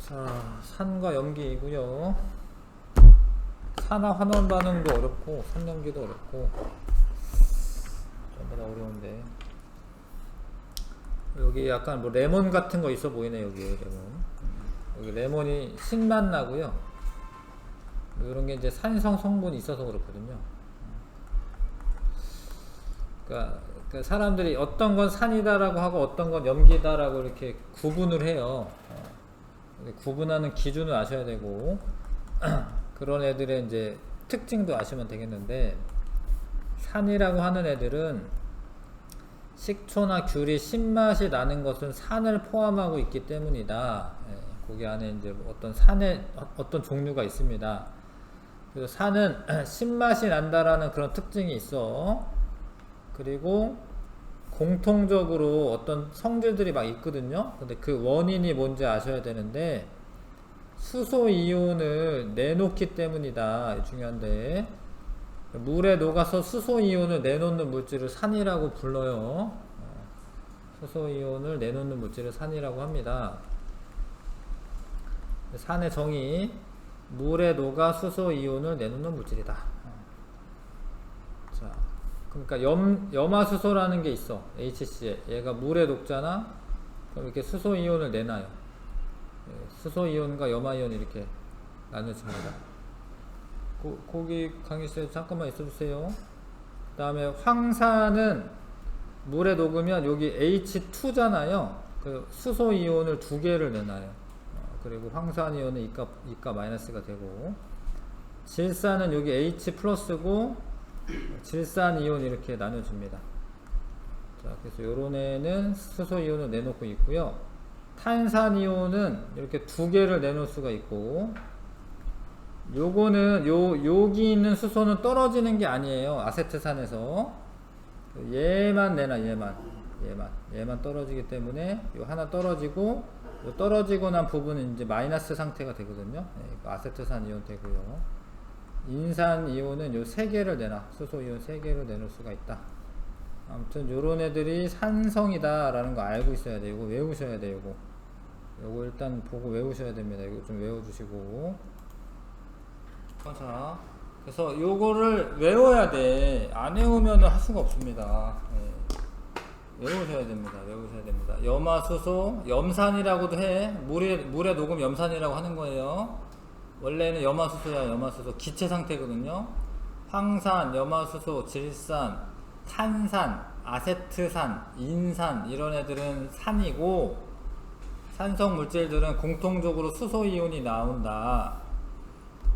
자, 산과 염기이고요. 산화 환원 반응도 어렵고 산염기도 어렵고 전부 다 어려운데, 여기 약간 뭐 레몬 같은 거 있어 보이네. 여기 여기 레몬이 신맛 나고요. 이런 게 이제 산성 성분이 있어서 그렇거든요. 그러니까 사람들이 어떤 건 산이다라고 하고 어떤 건 염기다라고 이렇게 구분을 해요. 구분하는 기준을 아셔야 되고 그런 애들의 이제 특징도 아시면 되겠는데, 산이라고 하는 애들은 식초나 귤이 신맛이 나는 것은 산을 포함하고 있기 때문이다. 거기 안에 이제 어떤 산의 어떤 종류가 있습니다. 그래서 산은 신맛이 난다라는 그런 특징이 있어. 그리고 공통적으로 어떤 성질들이 막 있거든요. 근데 그 원인이 뭔지 아셔야 되는데, 수소 이온을 내놓기 때문이다. 중요한데, 물에 녹아서 수소 이온을 내놓는 물질을 산이라고 불러요. 수소 이온을 내놓는 물질을 산이라고 합니다. 산의 정의: 물에 녹아 수소 이온을 내놓는 물질이다. 자, 그러니까 염화수소라는 게 있어. HCl. 얘가 물에 녹잖아. 그럼 이렇게 수소 이온을 내놔요. 수소 이온과 염화 이온이 이렇게 나눠집니다. 거기 강의실에 잠깐만 있어주세요. 그 다음에 황산은 물에 녹으면 여기 H2잖아요. 그 수소 이온을 두 개를 내놔요. 그리고 황산 이온은 이가 마이너스가 되고, 질산은 여기 H 플러스고 질산 이온 이렇게 나눠줍니다. 자, 그래서 요런 애는 수소 이온을 내놓고 있고요. 탄산 이온은 이렇게 두 개를 내놓을 수가 있고, 요거는 여기 있는 수소는 떨어지는 게 아니에요. 아세트산에서 얘만 내놔. 얘만 떨어지기 때문에 요 하나 떨어지고, 요 떨어지고 난 부분은 이제 마이너스 상태가 되거든요. 아세트산 이온 되고요. 인산 이온은 요 세 개를 내놔. 수소 이온 세 개를 내놓을 수가 있다. 아무튼 요런 애들이 산성이다 라는 거 알고 있어야 돼요. 이거 외우셔야 돼요. 요거 일단 보고 외우셔야 됩니다. 이거 좀 외워주시고. 자, 그래서 요거를 외워야 돼. 안 외우면 할 수가 없습니다. 외우셔야 됩니다. 염화수소, 염산이라고도 해. 물에 녹음 염산이라고 하는 거예요. 원래는 염화수소 기체 상태거든요. 황산, 염화수소, 질산, 탄산, 아세트산, 인산 이런 애들은 산이고, 산성 물질들은 공통적으로 수소 이온이 나온다.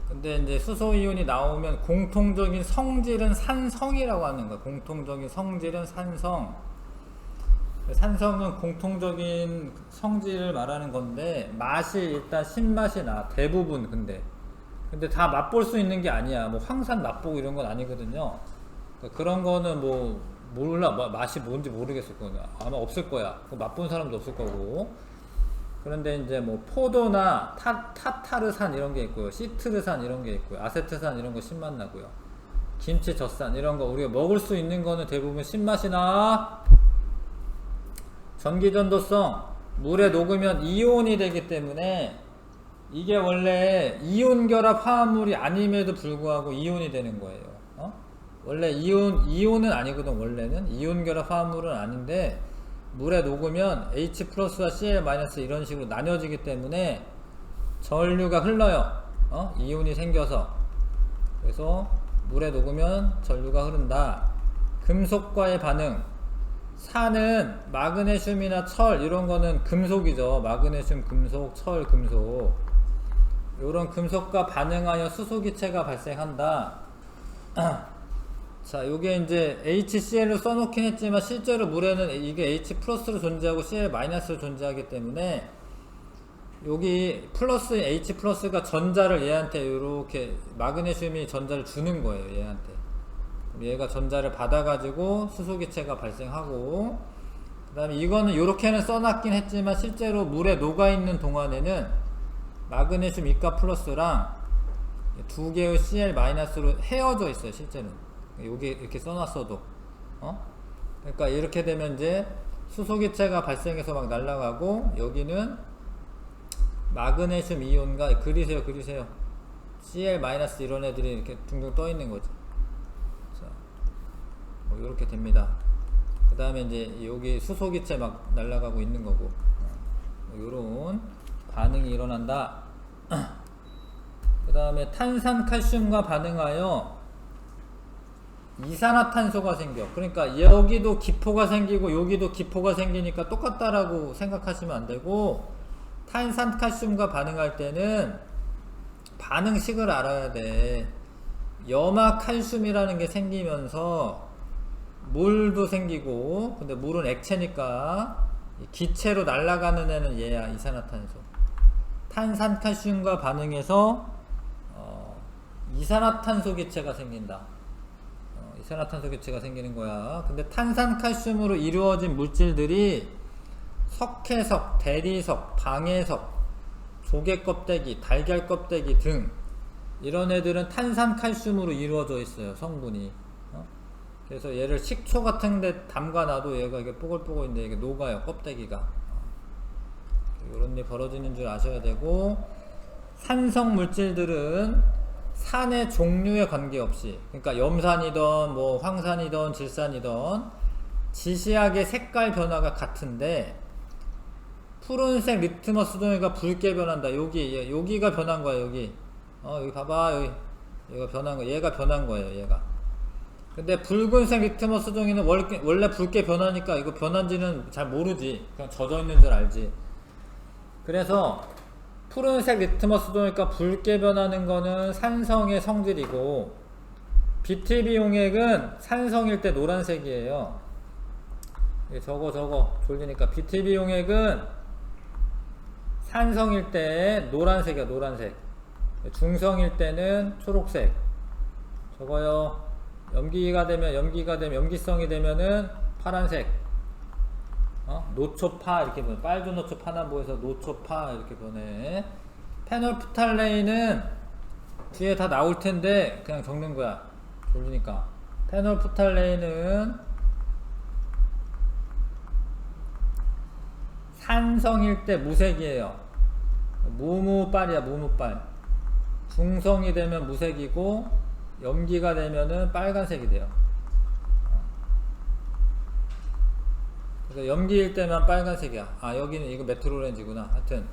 근데 이제 수소 이온이 나오면 공통적인 성질은 산성이라고 하는 거야. 공통적인 성질은 산성. 산성은 공통적인 성질을 말하는 건데, 맛이 일단 신맛이 나. 대부분. 근데 다 맛볼 수 있는 게 아니야. 뭐 황산 맛보고 이런 건 아니거든요. 그런 거는 뭐 몰라. 맛이 뭔지 모르겠을 거야. 아마 없을 거야. 맛본 사람도 없을 거고. 그런데 이제 뭐 포도나 타타르산 이런 게 있고요. 시트르산 이런 게 있고요. 아세트산 이런 거 신맛 나고요. 김치, 젖산 이런 거 우리가 먹을 수 있는 거는 대부분 신맛이 나. 전기전도성, 물에 녹으면 이온이 되기 때문에 이게 원래 이온 결합 화합물이 아님에도 불구하고 이온이 되는 거예요. 원래 이온은 아니거든. 원래는 이온 결합 화합물은 아닌데, 물에 녹으면 H 플러스와 Cl 마이너스 이런 식으로 나뉘어지기 때문에 전류가 흘러요. 이온이 생겨서. 그래서 물에 녹으면 전류가 흐른다. 금속과의 반응. 산은 마그네슘이나 철 이런 거는 금속이죠. 마그네슘 금속, 철 금속. 이런 금속과 반응하여 수소기체가 발생한다. 자, 요게 이제 HCl로 써놓긴 했지만 실제로 물에는 이게 H 플러스로 존재하고 Cl 마이너스로 존재하기 때문에, 여기 플러스 H 플러스가 전자를 얘한테 이렇게 마그네슘이 전자를 주는 거예요. 얘한테. 얘가 전자를 받아가지고 수소기체가 발생하고, 그 다음에 이거는 요렇게는 써놨긴 했지만 실제로 물에 녹아있는 동안에는 마그네슘 이가 플러스랑 두 개의 Cl 마이너스로 헤어져 있어요. 실제는 여기 이렇게 써놨어도. 그러니까 이렇게 되면 이제 수소기체가 발생해서 막 날아가고, 여기는 마그네슘 이온과 그리세요. Cl- 이런 애들이 이렇게 둥둥 떠 있는 거지. 자, 뭐 이렇게 됩니다. 그 다음에 이제 여기 수소기체 막 날아가고 있는 거고, 요런 반응이 일어난다. 그 다음에 탄산칼슘과 반응하여 이산화탄소가 생겨. 그러니까 여기도 기포가 생기고 여기도 기포가 생기니까 똑같다라고 생각하시면 안 되고, 탄산칼슘과 반응할 때는 반응식을 알아야 돼. 염화칼슘이라는 게 생기면서 물도 생기고, 근데 물은 액체니까 기체로 날아가는 애는 얘야, 이산화탄소. 탄산칼슘과 반응해서 이산화탄소 기체가 생긴다. 이산화탄소 기체가 생기는 거야. 근데 탄산칼슘으로 이루어진 물질들이 석회석, 대리석, 방해석, 조개 껍데기, 달걀 껍데기 등 이런 애들은 탄산칼슘으로 이루어져 있어요, 성분이. 그래서 얘를 식초 같은 데 담가놔도 얘가 이게 뽀글뽀글인데 이게 녹아요, 껍데기가. 이런 일이 벌어지는 줄 아셔야 되고, 산성 물질들은 산의 종류에 관계없이, 그러니까 염산이든 뭐 황산이든 질산이든 지시하게 색깔 변화가 같은데, 푸른색 리트머스 종이가 붉게 변한다. 여기가 변한 거야. 여기 봐봐. 여기가 변한 거. 얘가 변한 거예요. 얘가. 근데 붉은색 리트머스 종이는 원래 붉게 변하니까 이거 변한지는 잘 모르지. 그냥 젖어 있는 줄 알지. 그래서 푸른색 리트머스 종이가 붉게 변하는 거는 산성의 성질이고, BTB 용액은 산성일 때 노란색이에요. 저거 졸리니까 BTB 용액은 산성일 때 노란색이야, 노란색. 중성일 때는 초록색. 저거요. 염기성이 되면은 파란색. 노초파 이렇게 변해. 빨주노초 파남보에서 노초파 이렇게 변해. 페놀프탈레인은 뒤에 다 나올 텐데 그냥 적는 거야. 졸리니까. 페놀프탈레인은 산성일 때 무색이에요. 무무빨이야, 무무빨. 중성이 되면 무색이고, 염기가 되면은 빨간색이 돼요. 그래서 염기일 때만 빨간색이야. 여기는 이거 메틸오렌지구나. 하여튼.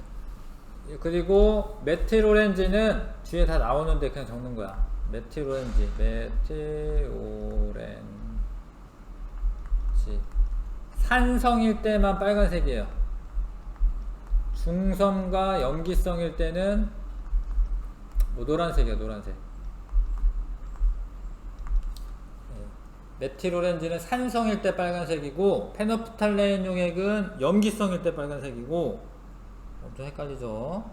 그리고 메틸오렌지는 뒤에 다 나오는데 그냥 적는 거야. 메틸오렌지. 산성일 때만 빨간색이에요. 중성과 염기성일 때는 뭐 노란색이야, 노란색. 메틸오렌지는 산성일 때 빨간색이고, 페노프탈레인 용액은 염기성일 때 빨간색이고, 엄청 헷갈리죠.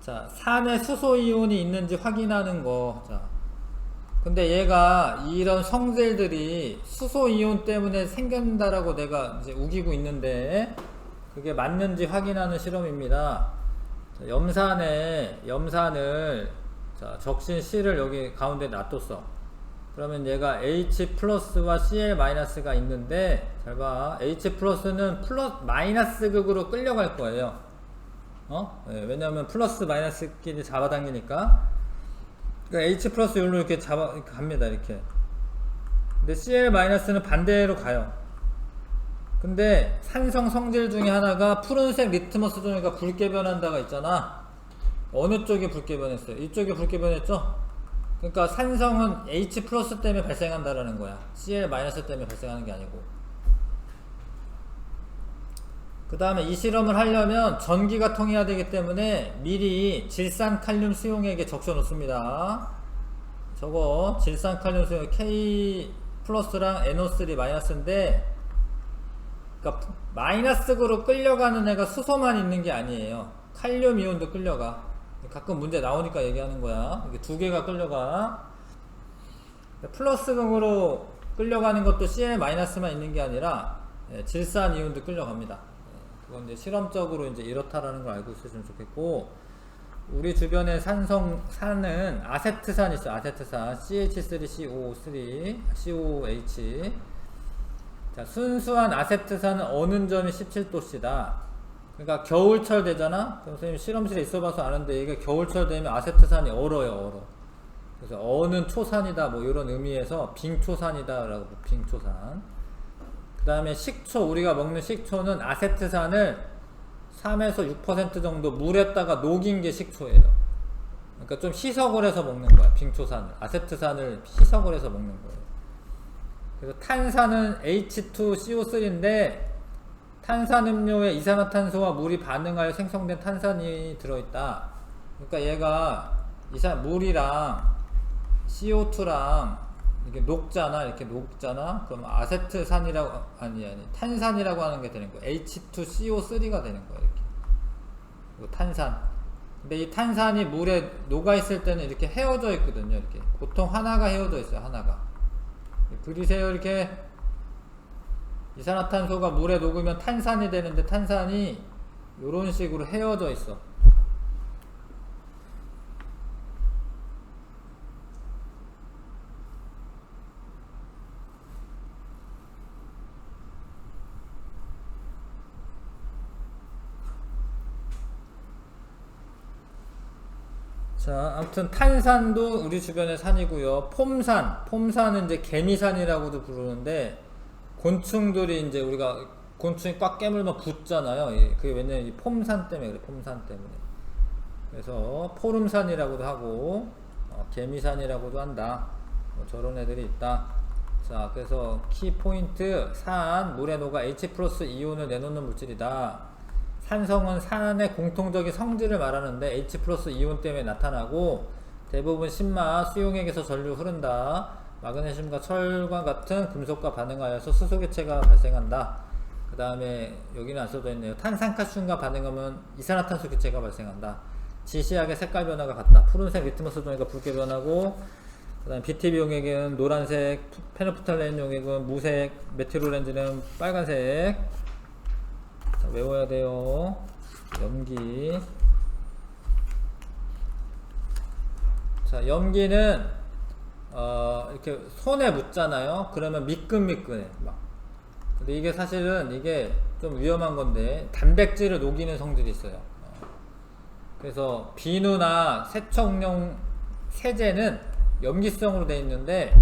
자, 산에 수소이온이 있는지 확인하는 거. 자, 근데 얘가 이런 성질들이 수소이온 때문에 생긴다라고 내가 이제 우기고 있는데, 그게 맞는지 확인하는 실험입니다. 자, 염산을 자, 적신 C를 여기 가운데 놔뒀어. 그러면 얘가 H+와 Cl-가 있는데, 잘 봐. H+는 마이너스 극으로 끌려갈 거예요. 네, 왜냐하면 플러스 마이너스끼리 잡아당기니까. 그러니까 H+ 여기로 이렇게 갑니다. 이렇게. 근데 Cl-는 반대로 가요. 근데 산성 성질 중에 하나가 푸른색 리트머스 종이가 붉게 변한다가 있잖아. 어느 쪽이 붉게 변했어요? 이쪽이 붉게 변했죠? 그러니까 산성은 H+ 때문에 발생한다라는 거야. Cl- 때문에 발생하는 게 아니고. 그 다음에 이 실험을 하려면 전기가 통해야 되기 때문에 미리 질산칼륨 수용액에 적셔 놓습니다. 저거 질산칼륨 수용액 K+랑 NO3-인데, 그러니까 마이너스극으로 끌려가는 애가 수소만 있는 게 아니에요. 칼륨 이온도 끌려가. 가끔 문제 나오니까 얘기하는 거야. 이게 두 개가 끌려가. 플러스극으로 끌려가는 것도 Cl-만 있는 게 아니라 질산 이온도 끌려갑니다. 그건 이제 실험적으로 이제 이렇다라는 걸 알고 있으시면 좋겠고, 우리 주변에 산은 아세트산 있어. 아세트산 CH3COO3 COOH. 자, 순수한 아세트산은 어는 점이 17도씨다. 그러니까 겨울철 되잖아. 그럼 선생님 실험실에 있어봐서 아는데 이게 겨울철 되면 아세트산이 얼어요, 얼어. 그래서 어는 초산이다, 뭐 이런 의미에서 빙초산이다라고. 빙초산. 그 다음에 식초, 우리가 먹는 식초는 아세트산을 3에서 6% 정도 물에다가 녹인 게 식초예요. 그러니까 좀 희석을 해서 먹는 거야. 빙초산을, 아세트산을 희석을 해서 먹는 거예요. 그래서 탄산은 H2CO3인데 탄산음료에 이산화탄소와 물이 반응하여 생성된 탄산이 들어있다. 그러니까 얘가 물이랑 CO2랑 이렇게 녹잖아. 이렇게 녹잖아. 그럼 아세트산이라고, 아니 탄산이라고 하는 게 되는 거야. H2CO3가 되는 거야. 이렇게. 그리고 탄산. 근데 이 탄산이 물에 녹아 있을 때는 이렇게 헤어져 있거든요. 이렇게. 보통 하나가 헤어져 있어요. 하나가. 그리세요. 이렇게. 이산화탄소가 물에 녹으면 탄산이 되는데 탄산이 이런 식으로 헤어져 있어. 자, 아무튼 탄산도 우리 주변의 산이고요. 폼산은 이제 개미산이라고도 부르는데 곤충들이 이제 우리가 곤충이 꽉 깨물면 붙잖아요. 그게 왜냐면 이 폼산 때문에 그래. 폼산 때문에. 그래서 포름산이라고도 하고 개미산이라고도 한다. 뭐 저런 애들이 있다. 자, 그래서 키포인트 산, 물에 녹아 H+ 이온을 내놓는 물질이다. 산성은 산의 공통적인 성질을 말하는데 H+ 이온 때문에 나타나고 대부분 신마, 수용액에서 전류 흐른다. 마그네슘과 철과 같은 금속과 반응하여서 수소개체가 발생한다. 그 다음에 여기는 안 써져 있네요. 탄산칼슘과 반응하면 이산화탄소 개체가 발생한다. 지시하게 색깔 변화가 같다. 푸른색 리트머스 종이가 붉게 변하고, 그 다음에 BTB 용액은 노란색, 페노프탈렌 용액은 무색, 메틸오렌즈는 빨간색. 자, 외워야 돼요. 염기. 자, 염기는 이렇게 손에 묻잖아요. 그러면 미끈미끈해. 막. 근데 이게 사실은 이게 좀 위험한 건데 단백질을 녹이는 성질이 있어요. 그래서 비누나 세척용 세제는 염기성으로 되어 있는데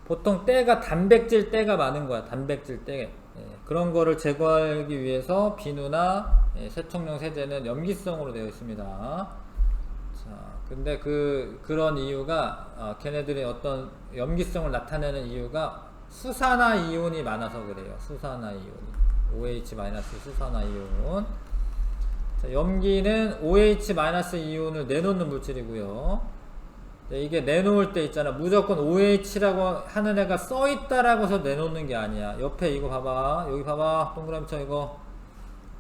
보통 때가 단백질 때가 많은 거야. 단백질 때. 그런 거를 제거하기 위해서 비누나 세척용 세제는 염기성으로 되어 있습니다. 자, 근데 그런 이유가 걔네들이 어떤 염기성을 나타내는 이유가 수산화 이온이 많아서 그래요. 수산화 이온이. OH- 수산화 이온. 자, 염기는 OH- 이온을 내놓는 물질이고요. 이게 내놓을 때 있잖아. 무조건 OH라고 하는 애가 써있다라고 해서 내놓는 게 아니야. 옆에 이거 봐봐. 여기 봐봐. 동그라미 쳐 이거.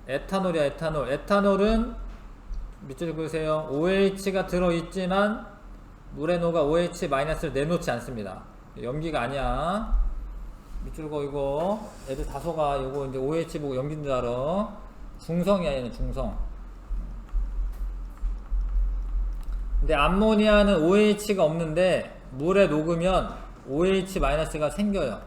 에탄올이야, 에탄올. 에탄올은 밑줄 그으세요. OH가 들어있지만 물에 녹아 OH-를 내놓지 않습니다. 염기가 아니야. 밑줄 그어 이거. 애들 다 속아. 이거 이제 OH 보고 염기인 줄 알아. 중성이야, 얘는 중성. 근데 암모니아는 OH가 없는데 물에 녹으면 OH-가 생겨요.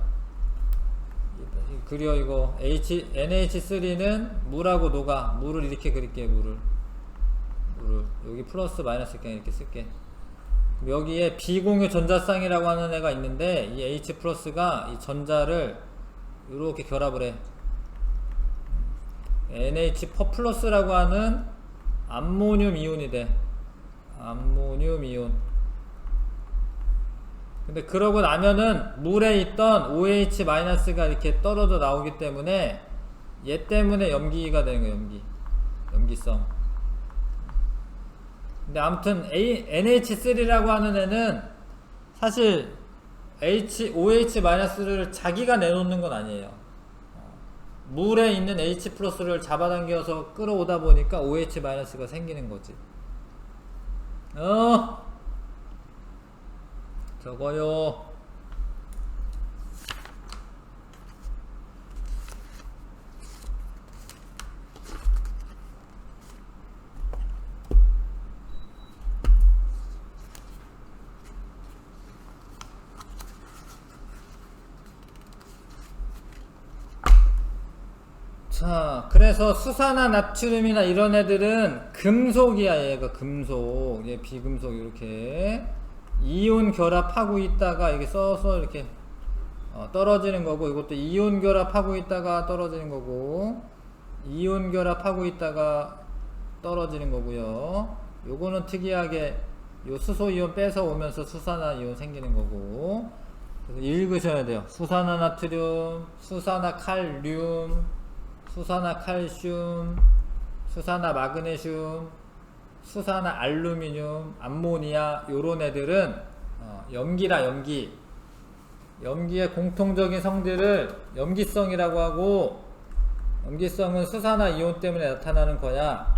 그려 이거 NH3는 물하고 녹아. 물을 이렇게 그릴게. 물을 여기 플러스 마이너스 그냥 이렇게 쓸게. 여기에 비공유 전자쌍이라고 하는 애가 있는데 이 H+가 이 전자를 이렇게 결합을 해. NH+라고 하는 암모늄 이온이 돼. 암모늄 이온. 근데 그러고 나면은 물에 있던 OH-가 이렇게 떨어져 나오기 때문에 얘 때문에 염기가 되는 거예요. 염기성. 근데 아무튼 NH3라고 하는 애는 사실 OH-를 자기가 내놓는 건 아니에요. 물에 있는 H+를 잡아당겨서 끌어오다 보니까 OH-가 생기는 거지. 저거요. 자, 그래서 수산화 나트륨이나 이런 애들은 금속이야. 얘가 금속, 얘 비금속. 이렇게 이온 결합하고 있다가 이게 써서 이렇게 떨어지는 거고, 이것도 이온 결합하고 있다가 떨어지는 거고, 이온 결합하고 있다가 떨어지는 거고요. 요거는 특이하게 요 수소 이온 빼서 오면서 수산화 이온 생기는 거고. 그래서 읽으셔야 돼요. 수산화 나트륨, 수산화 칼륨, 수산화 칼슘, 수산화 마그네슘, 수산화 알루미늄, 암모니아, 요런 애들은 염기라. 염기의 공통적인 성질을 염기성이라고 하고, 염기성은 수산화 이온 때문에 나타나는 거야.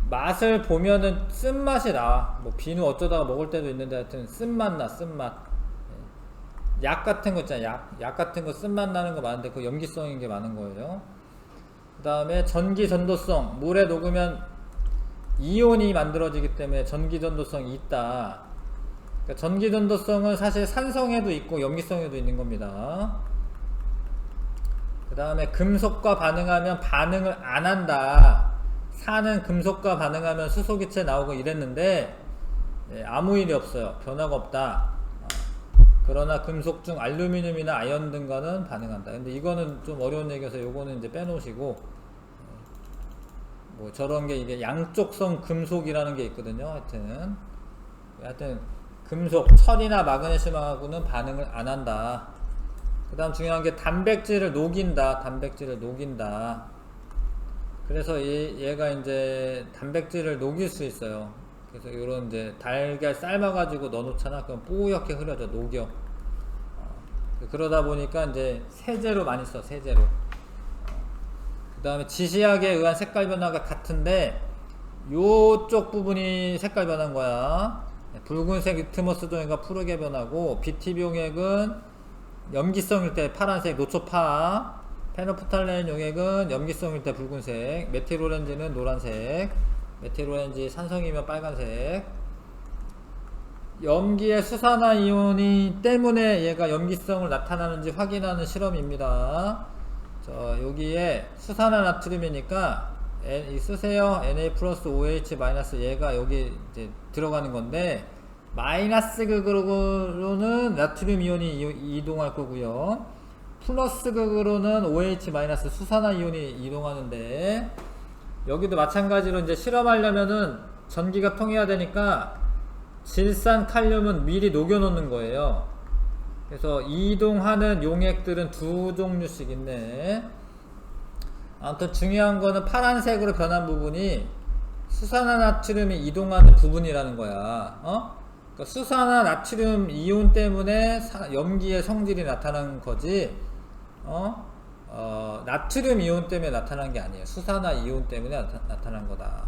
맛을 보면은 쓴맛이 나. 뭐 비누 어쩌다가 먹을 때도 있는데 하여튼 쓴맛 나. 쓴맛. 약 같은 거 있잖아. 약 같은 거 쓴맛 나는 거 많은데 그 염기성인 게 많은 거예요. 그 다음에 전기 전도성. 물에 녹으면 이온이 만들어지기 때문에 전기 전도성이 있다. 그러니까 전기 전도성은 사실 산성에도 있고 염기성에도 있는 겁니다. 그 다음에 금속과 반응하면 반응을 안 한다. 산은 금속과 반응하면 수소기체 나오고 이랬는데 아무 일이 없어요. 변화가 없다. 그러나 금속 중 알루미늄이나 아연 등과는 반응한다. 근데 이거는 좀 어려운 얘기여서 요거는 이제 빼놓으시고, 뭐 저런 게 이게 양쪽성 금속이라는 게 있거든요. 하여튼 금속, 철이나 마그네슘하고는 반응을 안 한다. 그 다음 중요한 게 단백질을 녹인다. 단백질을 녹인다. 그래서 얘가 이제 단백질을 녹일 수 있어요. 그래서 요런 이제 달걀 삶아가지고 넣어놓잖아. 그럼 뿌옇게 흐려져. 녹여. 그러다 보니까 이제 세제로 많이 써. 세제로. 그 다음에 지시약에 의한 색깔 변화가 같은데 요쪽 부분이 색깔 변한 거야. 붉은색 리트머스 종이가 푸르게 변하고, BTB 염기성일 때 파란색 노초파, 페노프탈레인 용액은 염기성일 때 붉은색, 메틸오렌지는 노란색, 메틸오렌지 산성이면 빨간색. 염기의 수산화 이온이 때문에 얘가 염기성을 나타나는지 확인하는 실험입니다. 자, 여기에 수산화 나트륨이니까 쓰세요. Na 플러스 OH 마이너스, 얘가 여기 이제 들어가는 건데, 마이너스 극으로는 나트륨 이온이 이동할 거고요. 플러스 극으로는 OH 마이너스 수산화 이온이 이동하는데, 여기도 마찬가지로 이제 실험하려면은 전기가 통해야 되니까 질산 칼륨은 미리 녹여 놓는 거예요. 그래서 이동하는 용액들은 두 종류씩 있네. 아무튼 중요한 거는 파란색으로 변한 부분이 수산화 나트륨이 이동하는 부분이라는 거야. 그러니까 수산화 나트륨 이온 때문에 염기의 성질이 나타난 거지, 나트륨 이온 때문에 나타난 게 아니에요. 수산화 이온 때문에 나타난 거다.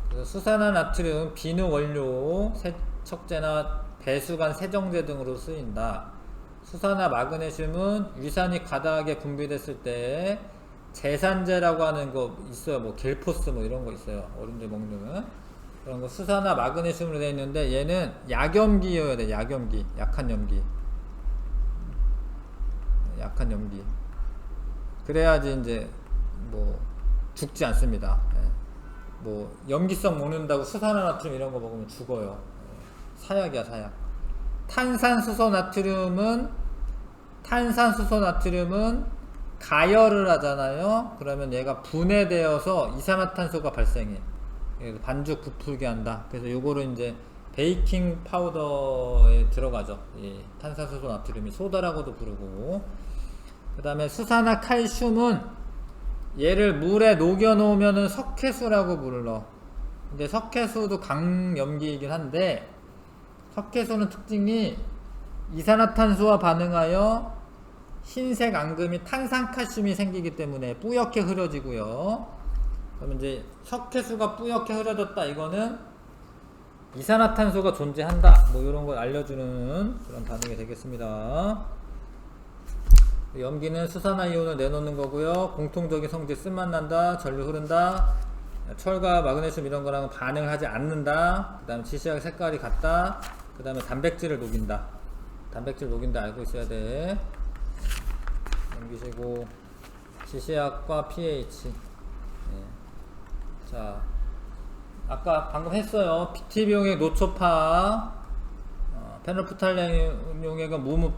그래서 수산화 나트륨 비누 원료, 세척제나 배수관 세정제 등으로 쓰인다. 수산화 마그네슘은 위산이 과다하게 분비됐을 때 제산제라고 하는 거 있어요. 뭐 겔포스 뭐 이런 거 있어요. 어른들 먹는 그런 거 수산화 마그네슘으로 되어 있는데, 얘는 약염기여야 돼. 약염기, 약한 염기. 그래야지 이제 뭐 죽지 않습니다. 뭐 염기성 먹는다고 수산화 나트륨 이런 거 먹으면 죽어요. 사약이야, 사약. 탄산수소 나트륨은 가열을 하잖아요. 그러면 얘가 분해되어서 이산화탄소가 발생해. 반죽 부풀게 한다. 그래서 요거를 이제 베이킹 파우더에 들어가죠. 이 탄산수소 나트륨이 소다라고도 부르고. 그 다음에 수산화 칼슘은 얘를 물에 녹여 놓으면은 석회수라고 불러. 근데 석회수도 강염기이긴 한데, 석회수는 특징이 이산화탄소와 반응하여 흰색 앙금이 탄산칼슘이 생기기 때문에 뿌옇게 흐려지고요. 그럼 이제 석회수가 뿌옇게 흐려졌다, 이거는 이산화탄소가 존재한다, 뭐 이런 걸 알려주는 그런 반응이 되겠습니다. 염기는 수산화 이온을 내놓는 거고요. 공통적인 성질 쓴맛 난다, 전류 흐른다, 철과 마그네슘 이런 거랑은 반응을 하지 않는다, 그 다음에 지시약 색깔이 같다, 그 다음에 단백질을 녹인다. 단백질 녹인다 알고 있어야 돼. 넘기시고 지시약과 pH. 네. 자, 아까 방금 했어요. PT 비용액 노초파, 페놀프탈렌 용액은 무무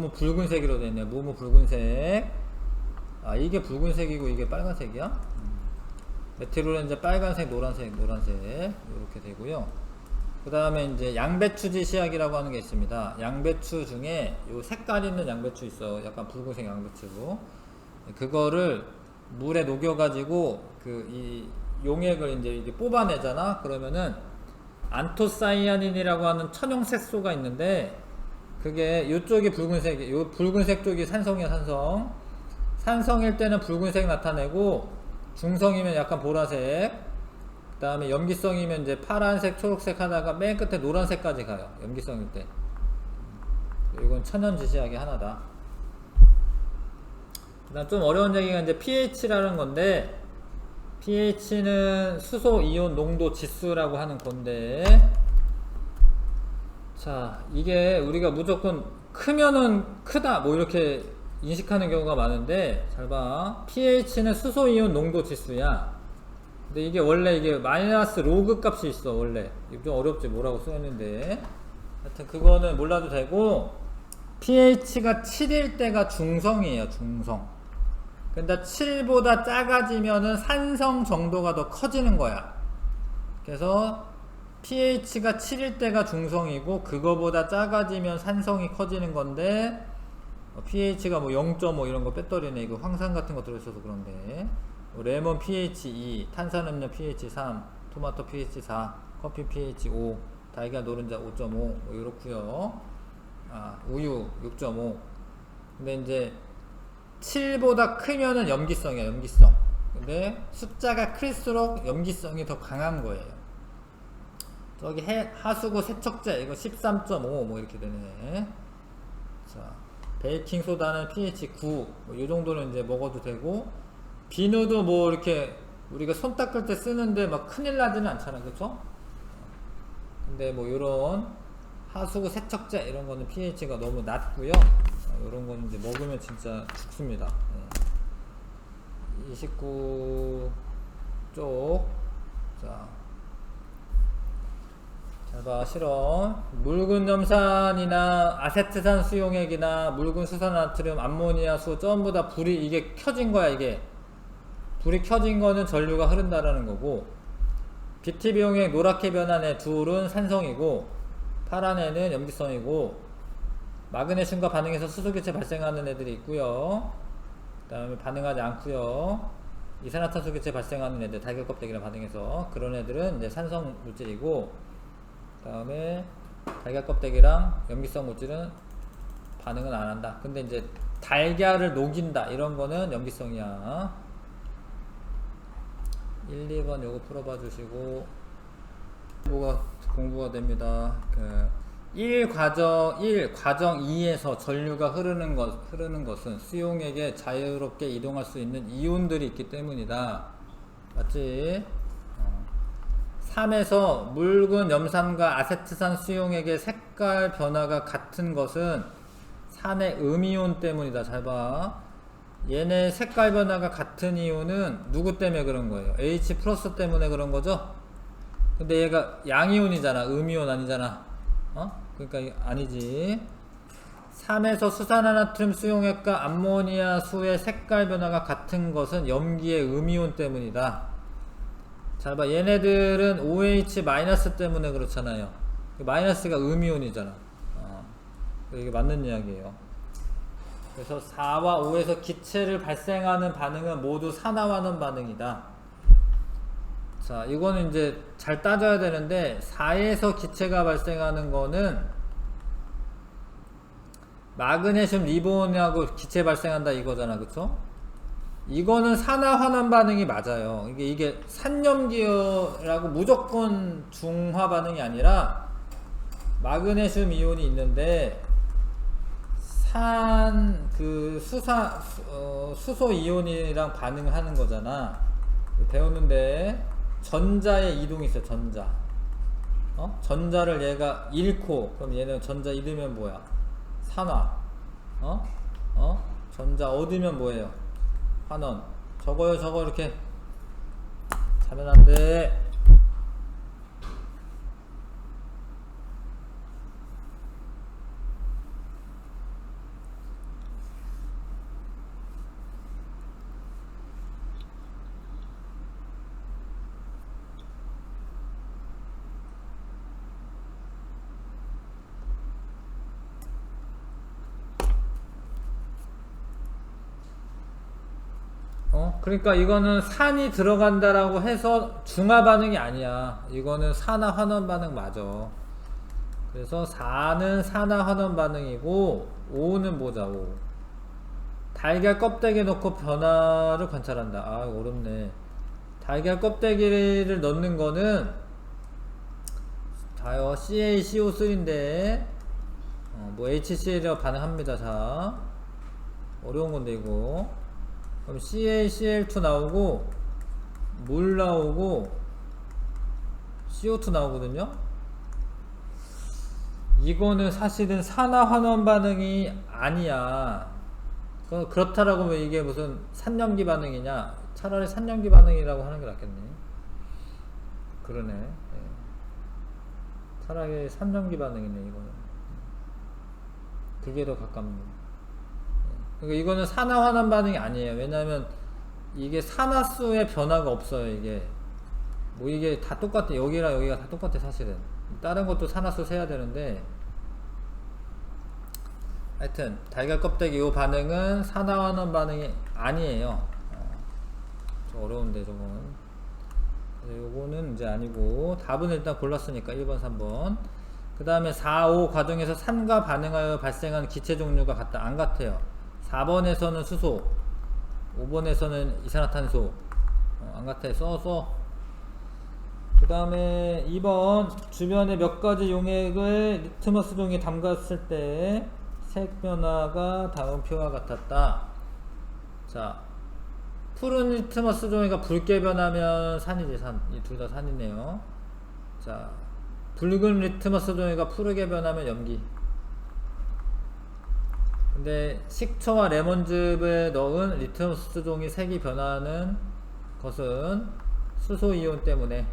붉은색으로 되네요. 무무 붉은색. 아, 이게 붉은색이고 이게 빨간색이야? 메틸오렌 이제 빨간색, 노란색 이렇게 되고요. 그 다음에 이제 양배추 지시약이라고 하는 게 있습니다. 양배추 중에 요 색깔 있는 양배추 있어. 약간 붉은색 양배추. 그거를 물에 녹여가지고 이 용액을 이제 뽑아내잖아. 그러면은 안토사이아닌이라고 하는 천연 색소가 있는데 그게 요쪽이 붉은색, 요 붉은색 쪽이 산성이야, 산성. 산성일 때는 붉은색 나타내고 중성이면 약간 보라색, 그 다음에 염기성이면 이제 파란색, 초록색 하다가 맨 끝에 노란색까지 가요. 염기성일 때. 이건 천연 지시약이 하나다. 그 다음 좀 어려운 얘기가 이제 pH라는 건데, pH는 수소 이온 농도 지수라고 하는 건데, 자, 이게 우리가 무조건 크면은 크다 뭐 이렇게 인식하는 경우가 많은데, 잘 봐. pH는 수소 이온 농도 지수야. 근데 이게 원래 이게 마이너스 로그 값이 있어. 원래 이거 좀 어렵지, 뭐라고 써있는데. 하여튼 그거는 몰라도 되고, pH가 7일 때가 중성이에요. 중성. 근데 7보다 작아지면은 산성 정도가 더 커지는 거야. 그래서 pH가 7일 때가 중성이고 그거보다 작아지면 산성이 커지는 건데, pH가 뭐 0.5 이런 거 배터리네. 이거 황산 같은 거 들어있어서 그런데, 레몬 pH 2, 탄산음료 pH 3, 토마토 pH 4, 커피 pH 5, 달걀 노른자 5.5 뭐 이렇고요. 우유 6.5. 근데 이제 7보다 크면은 염기성이야, 염기성. 근데 숫자가 클수록 염기성이 더 강한 거예요. 저기 하수구 세척제 이거 13.5 뭐 이렇게 되네. 자, 베이킹소다는 pH 9 뭐 이 정도는 이제 먹어도 되고, 비누도 뭐 이렇게 우리가 손 닦을 때 쓰는데 막 큰일 나지는 않잖아, 그쵸? 근데 뭐 요런 하수구 세척제 이런 거는 pH가 너무 낮고요. 이런 거는 이제 먹으면 진짜 죽습니다. 29쪽. 자, 잘 봐, 실험. 묽은 염산이나 아세트산 수용액이나 묽은 수산나트륨, 암모니아 수 전부 다 불이 이게 켜진 거야. 이게 불이 켜진 거는 전류가 흐른다라는 거고, BT 비용액 노랗게 변한 애 둘은 산성이고 파란 애는 염기성이고, 마그네슘과 반응해서 수소기체 발생하는 애들이 있고요. 그 다음에 반응하지 않고요. 이산화탄소 기체 발생하는 애들, 달걀 껍데기랑 반응해서 그런 애들은 이제 산성 물질이고, 그 다음에 달걀 껍데기랑 염기성 물질은 반응은 안 한다. 근데 이제 달걀을 녹인다 이런 거는 염기성이야. 1, 2번 요거 풀어봐 주시고, 공부가 됩니다. 1과정 2에서 전류가 흐르는 것은 수용액에 자유롭게 이동할 수 있는 이온들이 있기 때문이다. 맞지? 3에서 묽은 염산과 아세트산 수용액의 색깔 변화가 같은 것은 산의 음이온 때문이다. 잘 봐. 얘네 색깔 변화가 같은 이유는 누구 때문에 그런 거예요? H 플러스 때문에 그런 거죠? 근데 얘가 양이온이잖아. 음이온 아니잖아. 그러니까 아니지. 3에서 수산화나트륨 수용액과 암모니아 수의 색깔 변화가 같은 것은 염기의 음이온 때문이다. 잘 봐. 얘네들은 OH 마이너스 때문에 그렇잖아요. 마이너스가 음이온이잖아. 이게 맞는 이야기예요. 그래서 4와 5에서 기체를 발생하는 반응은 모두 산화하는 반응이다. 자, 이거는 이제 잘 따져야 되는데, 4에서 기체가 발생하는 거는 마그네슘 리본하고 기체 발생한다 이거잖아, 그쵸? 이거는 산화환원 반응이 맞아요. 이게 산염기라고 무조건 중화 반응이 아니라, 마그네슘 이온이 있는데 수소 이온이랑 반응하는 거잖아. 배웠는데 전자의 이동이 있어. 전자. 전자를 얘가 잃고, 그럼 얘는 전자 잃으면 뭐야? 산화. 전자 얻으면 뭐예요? 환원. 적어요, 적어. 이렇게 자면 안 돼. 그러니까 이거는 산이 들어간다라고 해서 중화 반응이 아니야. 이거는 산화 환원 반응 맞아. 그래서 4는 산화 환원 반응이고 5는 뭐자 5. 달걀 껍데기 넣고 변화를 관찰한다. 아, 어렵네. 달걀 껍데기를 넣는 거는 자요 CaCO3인데 뭐 HCl이라고 반응합니다. 자, 어려운 건데 이거. 그럼 CaCl2 나오고 물 나오고 CO2 나오거든요. 이거는 사실은 산화 환원 반응이 아니야. 그렇다라고 하면 이게 무슨 산염기 반응이냐? 차라리 산염기 반응이라고 하는 게 낫겠네. 그러네. 예. 차라리 산염기 반응이네 이거는. 그게 더 가깝네. 그러니까 이거는 산화 환원 반응이 아니에요. 왜냐하면 이게 산화수의 변화가 없어요. 이게 뭐 이게 다 똑같아. 여기랑 여기가 다 똑같아 사실은. 다른 것도 산화수 세야 되는데 하여튼 달걀 껍데기 요 반응은 산화 환원 반응이 아니에요. 좀 어려운데 저거는. 요거는 이제 아니고 답은 일단 골랐으니까 1번 3번. 그 다음에 4, 5 과정에서 산과 반응하여 발생한 기체 종류가 같다. 안 같아요. 4번에서는 수소, 5번에서는 이산화탄소. 안 같아. 써. 그 다음에 2번 주변에 몇 가지 용액을 리트머스 종이에 담갔을 때 색 변화가 다음 표와 같았다. 자, 푸른 리트머스 종이가 붉게 변하면 산이지. 산. 이 둘 다 산이네요. 자, 붉은 리트머스 종이가 푸르게 변하면 염기. 근데 식초와 레몬즙에 넣은 리트머스 종이 색이 변하는 것은 수소이온 때문에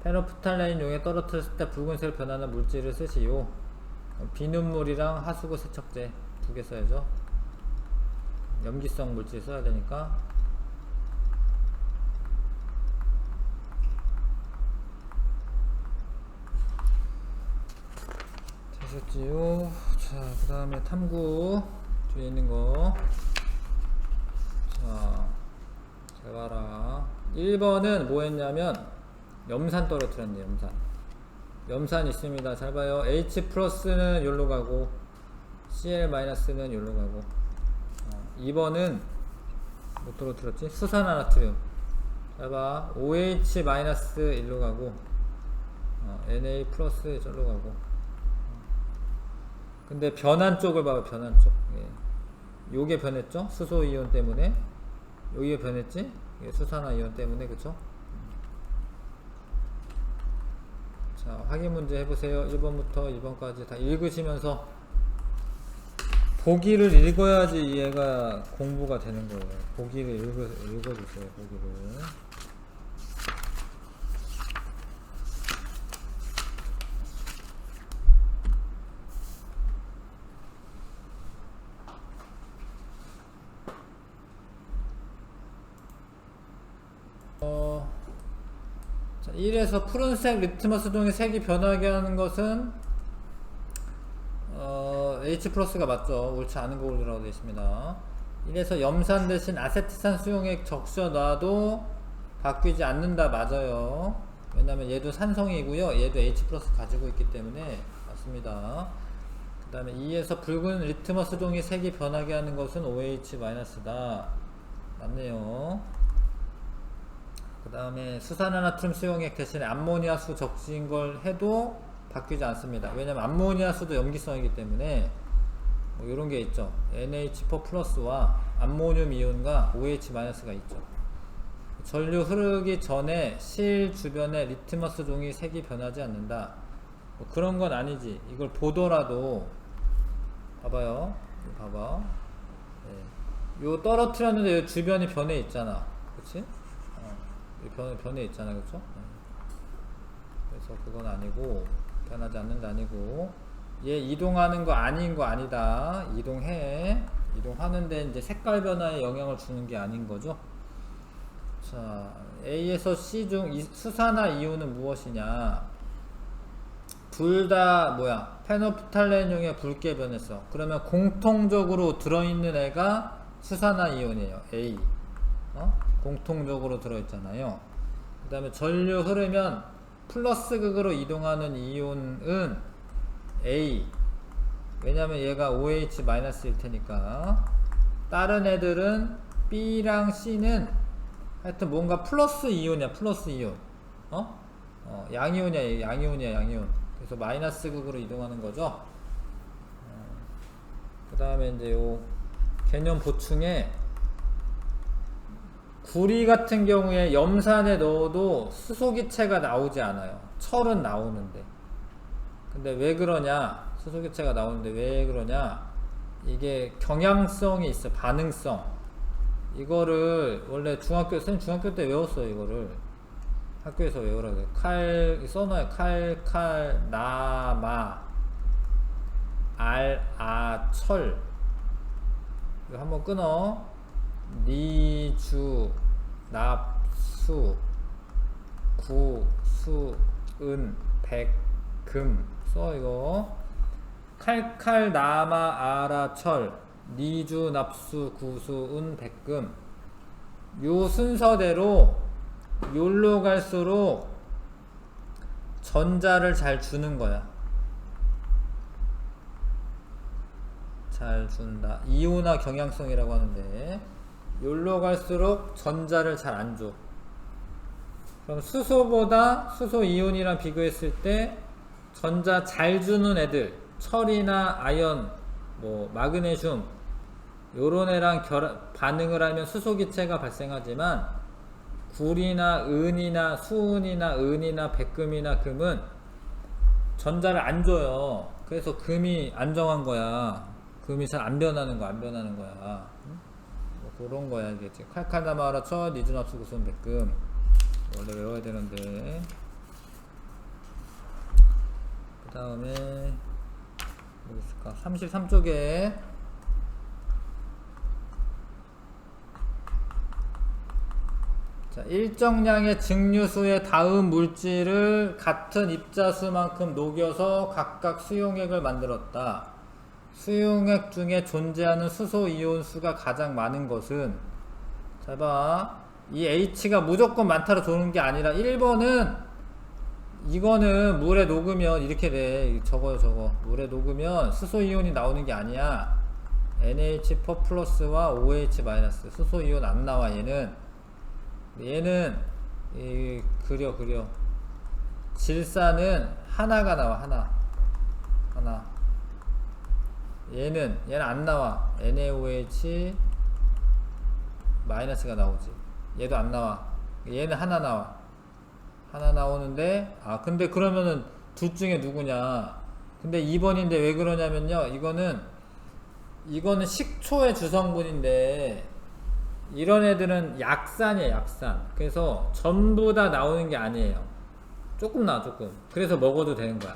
페노프탈레인 용에 떨어뜨렸을 때 붉은색 변하는 물질을 쓰시오. 비눗물이랑 하수구 세척제 2개 써야죠. 염기성 물질 써야 되니까. 되셨지요? 자, 그 다음에 탐구 뒤에 있는 거. 자, 잘 봐라. 1번은 뭐 했냐면 염산 떨어뜨렸네. 염산 있습니다. 잘 봐요. H 플러스는 여기로 가고 Cl 마이너스는 여기로 가고. 2번은 뭐 떨어뜨렸지? 수산화나트륨. 잘 봐. OH 마이너스 1로 가고 Na 플러스 저로 가고. 근데 변한 쪽을 봐봐. 변한 쪽. 예. 요게 변했죠? 수소이온 때문에. 여기가 변했지? 예, 수산화이온 때문에. 그쵸? 자, 확인 문제 해보세요. 1번부터 2번까지 다 읽으시면서 보기를 읽어야지 얘가 공부가 되는 거예요. 보기를 읽어주세요. 보기를. 자, 1에서 푸른색 리트머스 종이 색이 변하게 하는 것은 H 플러스가 맞죠. 옳지 않은 거 고르라고 되어 있습니다. 1에서 염산 대신 아세트산 수용액 적셔놔도 바뀌지 않는다. 맞아요. 왜냐면 얘도 산성이고요. 얘도 H 플러스 가지고 있기 때문에 맞습니다. 그 다음에 2에서 붉은 리트머스 종이 색이 변하게 하는 것은 OH 마이너스다. 맞네요. 그 다음에 수산화나트륨 수용액 대신에 암모니아수 적신 걸 해도 바뀌지 않습니다. 왜냐면 암모니아수도 염기성이기 때문에 뭐 이런 게 있죠. NH4 플러스와 암모늄 이온과 OH 마이너스가 있죠. 전류 흐르기 전에 실 주변에 리트머스 종이 색이 변하지 않는다. 뭐 그런 건 아니지. 이걸 보더라도 봐봐요. 봐봐. 네. 요 떨어뜨렸는데 요 주변이 변해 있잖아. 그치? 변해 있잖아. 그쵸? 그래서 그건 아니고, 변하지 않는 게 아니고, 얘 이동하는 거 아닌 거 아니다. 이동해. 이동하는데 이제 색깔 변화에 영향을 주는 게 아닌 거죠. 자, A에서 C 중 수산화 이온은 무엇이냐? 둘 다 뭐야? 페노프탈렌용의 붉게 변했어. 그러면 공통적으로 들어있는 애가 수산화 이온이에요. A. 공통적으로 들어있잖아요. 그 다음에 전류 흐르면 플러스 극으로 이동하는 이온은 A. 왜냐면 얘가 OH-일 테니까. 다른 애들은 B랑 C는 하여튼 뭔가 플러스 이온이야. 플러스 이온. 양이온이야. 양이온. 그래서 마이너스 극으로 이동하는 거죠. 그 다음에 이제 요 개념 보충에 구리 같은 경우에 염산에 넣어도 수소기체가 나오지 않아요. 철은 나오는데. 근데 왜 그러냐? 수소기체가 나오는데 왜 그러냐? 이게 경향성이 있어. 반응성. 이거를 원래 중학교 때 외웠어요. 이거를 학교에서 외우라고 해요. 써놔요. 칼, 나마, 철. 이거 한번 끊어. 니주, 납수, 구, 수, 은, 백, 금. 써 이거. 칼, 나마, 철, 니주, 납수, 구수, 은, 백금. 요 순서대로 요로 갈수록 전자를 잘 주는 거야. 잘 준다. 이온화 경향성이라고 하는데 요로 갈수록 전자를 잘 안 줘. 그럼 수소보다 수소 이온이랑 비교했을 때 전자 잘 주는 애들, 철이나 아연, 뭐 마그네슘 요런 애랑 반응을 하면 수소기체가 발생하지만 구리나 은이나 수은이나 은이나 백금이나 금은 전자를 안 줘요. 그래서 금이 안정한 거야. 금이 잘 안 변하는 거야. 뭐 그런 거야. 이게 칼칼나마라 철, 니주납수, 구수은, 백금. 원래 외워야 되는데. 그 다음에 뭐 있을까? 33쪽에 자, 일정량의 증류수의 다음 물질을 같은 입자수만큼 녹여서 각각 수용액을 만들었다. 수용액 중에 존재하는 수소 이온 수가 가장 많은 것은, 잘 봐. 이 H가 무조건 많다로 도는 게 아니라 1번은 이거는 물에 녹으면 이렇게 돼. 저거. 물에 녹으면 수소 이온이 나오는 게 아니야. NH4 플러스와 OH 마이너스. 수소 이온 안 나와. 얘는 그려 질산은 하나가 나와. 하나. 얘는 안 나와. NaOH 마이너스가 나오지. 얘도 안 나와. 얘는 하나 나와. 하나 나오는데, 근데 그러면은 둘 중에 누구냐? 근데 2번인데 왜 그러냐면요. 이거는 식초의 주성분인데 이런 애들은 약산이에요. 약산. 그래서 전부 다 나오는 게 아니에요. 조금 나와. 그래서 먹어도 되는 거야.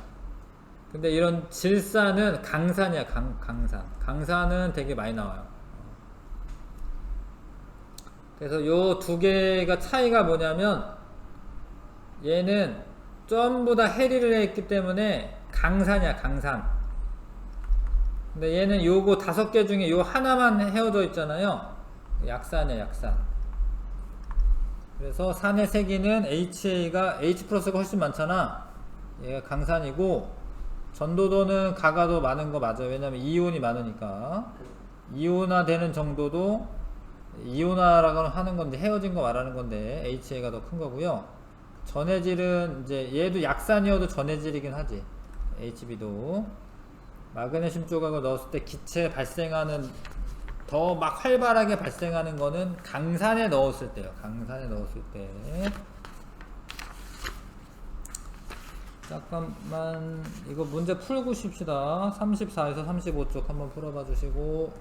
근데 이런 질산은 강산이야. 강산은 되게 많이 나와요. 그래서 요 두 개가 차이가 뭐냐면, 얘는 전부 다 해리를 했기 때문에 강산이야. 근데 얘는 요거 5개 중에 요 하나만 헤어져 있잖아요. 약산이야. 그래서 산의 세기는 HA가 H 플러스가 훨씬 많잖아. 얘가 강산이고, 전도도는 가가 더 많은 거 맞아요. 왜냐면 이온이 많으니까. 이온화 되는 정도도, 이온화라고 하는 건데 헤어진 거 말하는 건데 HA가 더 큰 거고요. 전해질은 이제 얘도 약산이어도 전해질이긴 하지. HB도. 마그네슘 조각을 넣었을 때 기체 발생하는, 더 막 활발하게 발생하는 거는 강산에 넣었을 때요. 잠깐만, 이거 문제 풀고 쉽시다. 34에서 35쪽 한번 풀어봐 주시고.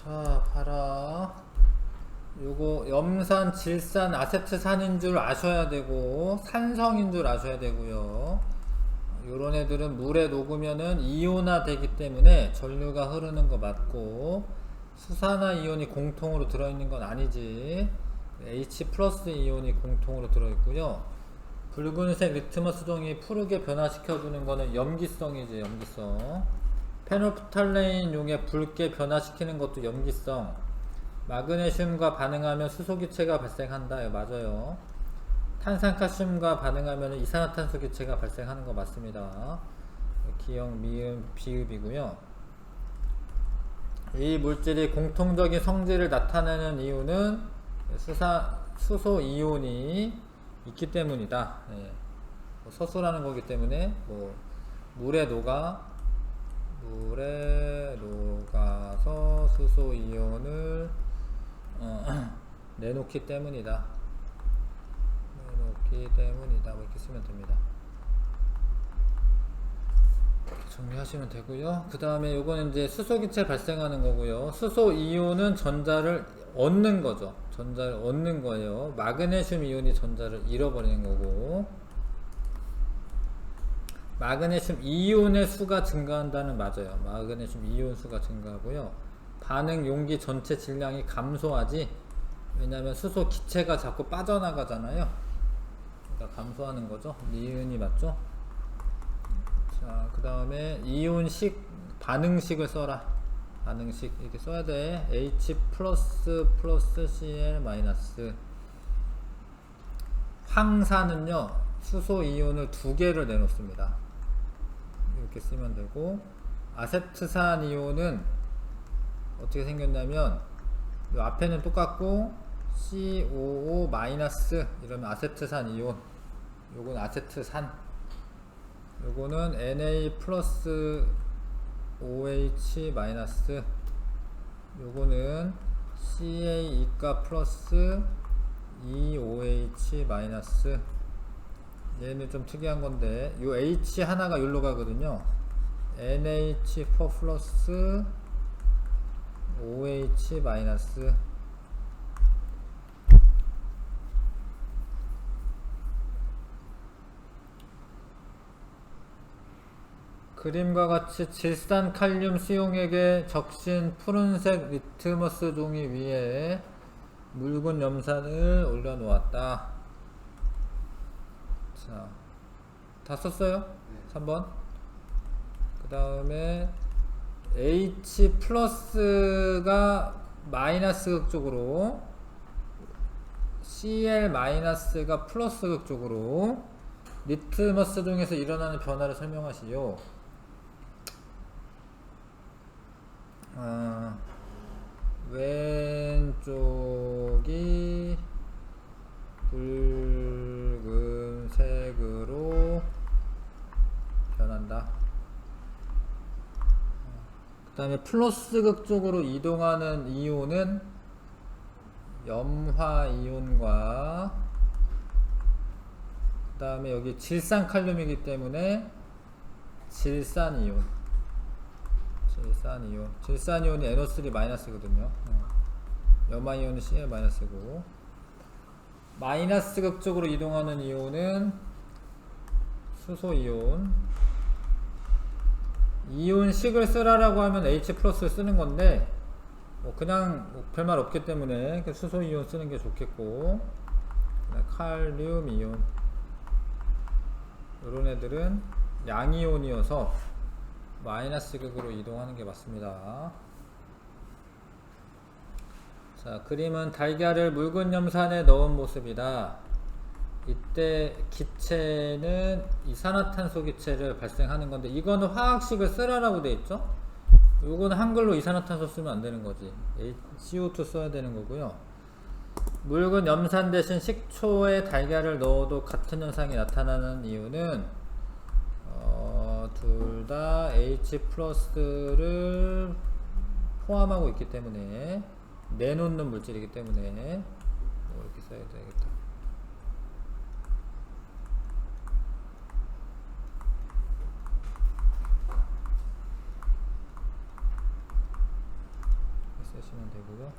자, 봐라. 요거 염산, 질산, 아세트산인 줄 아셔야 되고 산성인 줄 아셔야 되고요. 요런 애들은 물에 녹으면은 이온화 되기 때문에 전류가 흐르는 거 맞고, 수산화 이온이 공통으로 들어있는 건 아니지. H 플러스 이온이 공통으로 들어있고요. 붉은색 리트머스 종이 푸르게 변화시켜주는 거는 염기성이지, 염기성. 페놀프탈레인 용에 붉게 변화시키는 것도 염기성. 마그네슘과 반응하면 수소기체가 발생한다. 맞아요. 탄산칼슘과 반응하면 이산화탄소 기체가 발생하는 거 맞습니다. 기역, 미음, 비읍이고요. 이 물질이 공통적인 성질을 나타내는 이유는 수소 이온이 있기 때문이다. 예. 서수라는 거기 때문에 물에 녹아서 수소 이온을 내놓기 때문이다. 이렇게 쓰면 됩니다. 정리하시면 되고요. 그 다음에 요거는 이제 수소기체 발생하는 거고요. 수소 이온은 전자를 얻는 거죠. 전자를 얻는 거예요. 마그네슘 이온이 전자를 잃어버리는 거고, 마그네슘 이온의 수가 증가한다는 맞아요. 마그네슘 이온 수가 증가하고요. 반응 용기 전체 질량이 감소하지. 왜냐하면 수소 기체가 자꾸 빠져나가잖아요. 그러니까 감소하는 거죠. 니은이 맞죠? 자, 그 다음에 이온식 반응식을 써라. 반응식 이렇게 써야 돼. H 플러스 Cl 마이너스. 황산은요, 수소 이온을 2개를 내놓습니다. 이렇게 쓰면 되고, 아세트산 이온은 어떻게 생겼냐면, 이 앞에는 똑같고 COO 마이너스 이러면 아세트산 이온, 요건 아세트산, 요거는 Na 플러스 OH 마이너스, 요거는 CA2가 플러스 EOH 마이너스. 얘는 좀 특이한 건데, 요 H 하나가 여기로 가거든요. NH4 플러스 OH 마이너스. 그림과 같이 질산 칼륨 수용액에 적신 푸른색 리트머스 종이 위에 묽은 염산을 올려 놓았다. 자, 다 썼어요? 네. 3번. 그 다음에 H 플러스가 마이너스 극 쪽으로, Cl 마이너스가 플러스 극 쪽으로 리트머스 종에서 일어나는 변화를 설명하시죠. 왼쪽이 붉은색으로 변한다. 그 다음에 플러스 극 쪽으로 이동하는 이온은 염화 이온과, 그 다음에 여기 질산 칼륨이기 때문에 질산 이온. 질산 이온이 NO3 마이너스거든요. 염화 이온은 Cl 마이너스고, 마이너스 극 쪽으로 이동하는 이온은 수소 이온. 이온식을 쓰라라고 하면 H 플러스를 쓰는 건데, 그냥 별말 없기 때문에 수소 이온 쓰는 게 좋겠고, 칼륨 이온. 이런 애들은 양이온이어서 마이너스 극으로 이동하는 게 맞습니다. 자, 그림은 달걀을 묽은 염산에 넣은 모습이다. 이때 기체는 이산화탄소 기체를 발생하는 건데, 이거는 화학식을 쓰라라고 돼 있죠. 요거는 한글로 이산화탄소 쓰면 안 되는 거지. CO2 써야 되는 거고요. 묽은 염산 대신 식초에 달걀을 넣어도 같은 현상이 나타나는 이유는 둘 다 H 플러스를 포함하고 있기 때문에, 내놓는 물질이기 때문에 이렇게 써야 되겠다. 고르시면 되고요.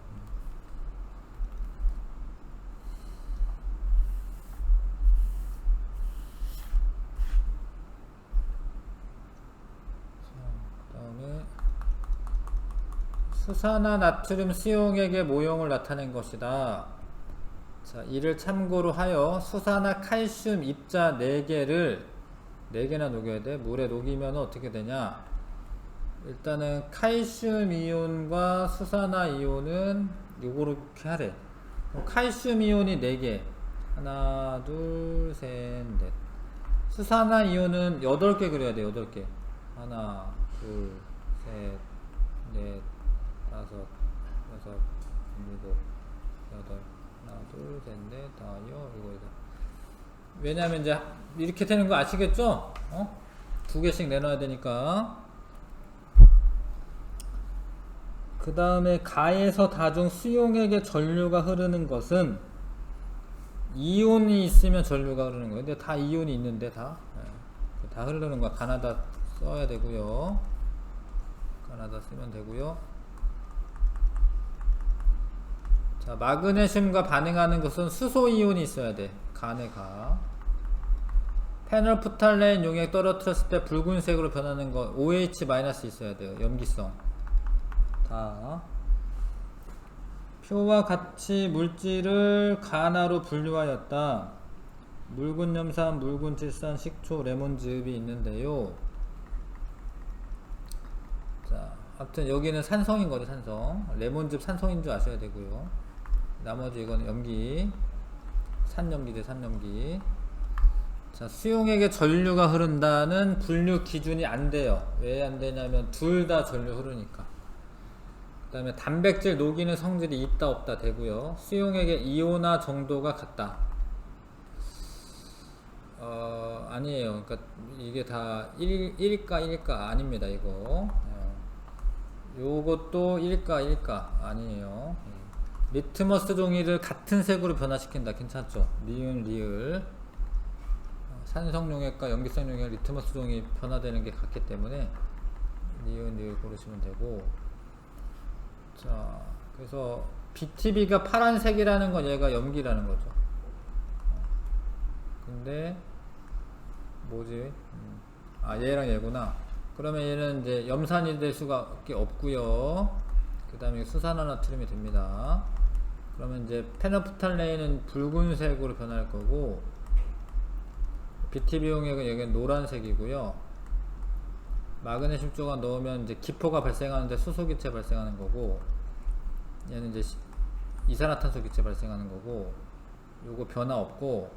그 다음에 수산화 나트륨 수용액의 모형을 나타낸 것이다. 자, 이를 참고로 하여 수산화 칼슘 입자 4개를 4개나 녹여야 돼. 물에 녹이면 어떻게 되냐? 일단은 칼슘 이온과 수산화 이온은 요렇게 하래. 칼슘 이온이 4개. 하나, 둘, 셋, 넷. 수산화 이온은 8개 그려야 돼. 8개. 하나, 둘, 셋, 넷, 다섯, 여섯, 일곱, 여덟, 하나, 둘, 셋, 넷, 다, 일곱, 여덟. 왜냐면 이제 이렇게 되는 거 아시겠죠? 2개씩 내놔야 되니까. 그 다음에 가에서 다중 수용액의 전류가 흐르는 것은 이온이 있으면 전류가 흐르는 거예요. 근데 다 이온이 있는데 다 흐르는 거야. 가나다 써야 되고요. 가나다 쓰면 되고요. 자, 마그네슘과 반응하는 것은 수소 이온이 있어야 돼. 간에 가. 페놀프탈레인 용액 떨어뜨렸을 때 붉은색으로 변하는 거 OH- 있어야 돼요. 염기성. 다. 표와 같이 물질을 가나로 분류하였다. 묽은 염산, 묽은 질산, 식초, 레몬즙이 있는데요. 자, 아무튼 여기는 산성인 거죠, 산성. 레몬즙 산성인 줄 아셔야 되고요. 나머지 이건 염기, 산염기죠, 산염기. 자, 수용액에 전류가 흐른다는 분류 기준이 안 돼요. 왜 안 되냐면 둘 다 전류 흐르니까. 그 다음에 단백질 녹이는 성질이 있다 없다 되고요. 수용액의 이온화 정도가 같다. 아니에요. 그러니까 이게 다 1가 아닙니다. 이거. 요것도 1가 아니에요. 리트머스 종이를 같은 색으로 변화시킨다. 괜찮죠? 니은 리을. 산성 용액과 염기성 용액, 리트머스 종이 변화되는 게 같기 때문에 니은 리을 고르시면 되고. 자, 그래서 BTB가 파란색이라는 건 얘가 염기라는 거죠. 근데 뭐지? 얘랑 얘구나. 그러면 얘는 이제 염산이 될 수밖에 없고요. 그 다음에 수산화나트륨이 됩니다. 그러면 이제 페놀프탈레인은 붉은색으로 변할 거고, BTB 용액은 여기는 노란색이고요. 마그네슘 조각 넣으면 이제 기포가 발생하는데 수소기체 발생하는 거고, 얘는 이제 이산화탄소 기체 발생하는 거고, 요거 변화 없고,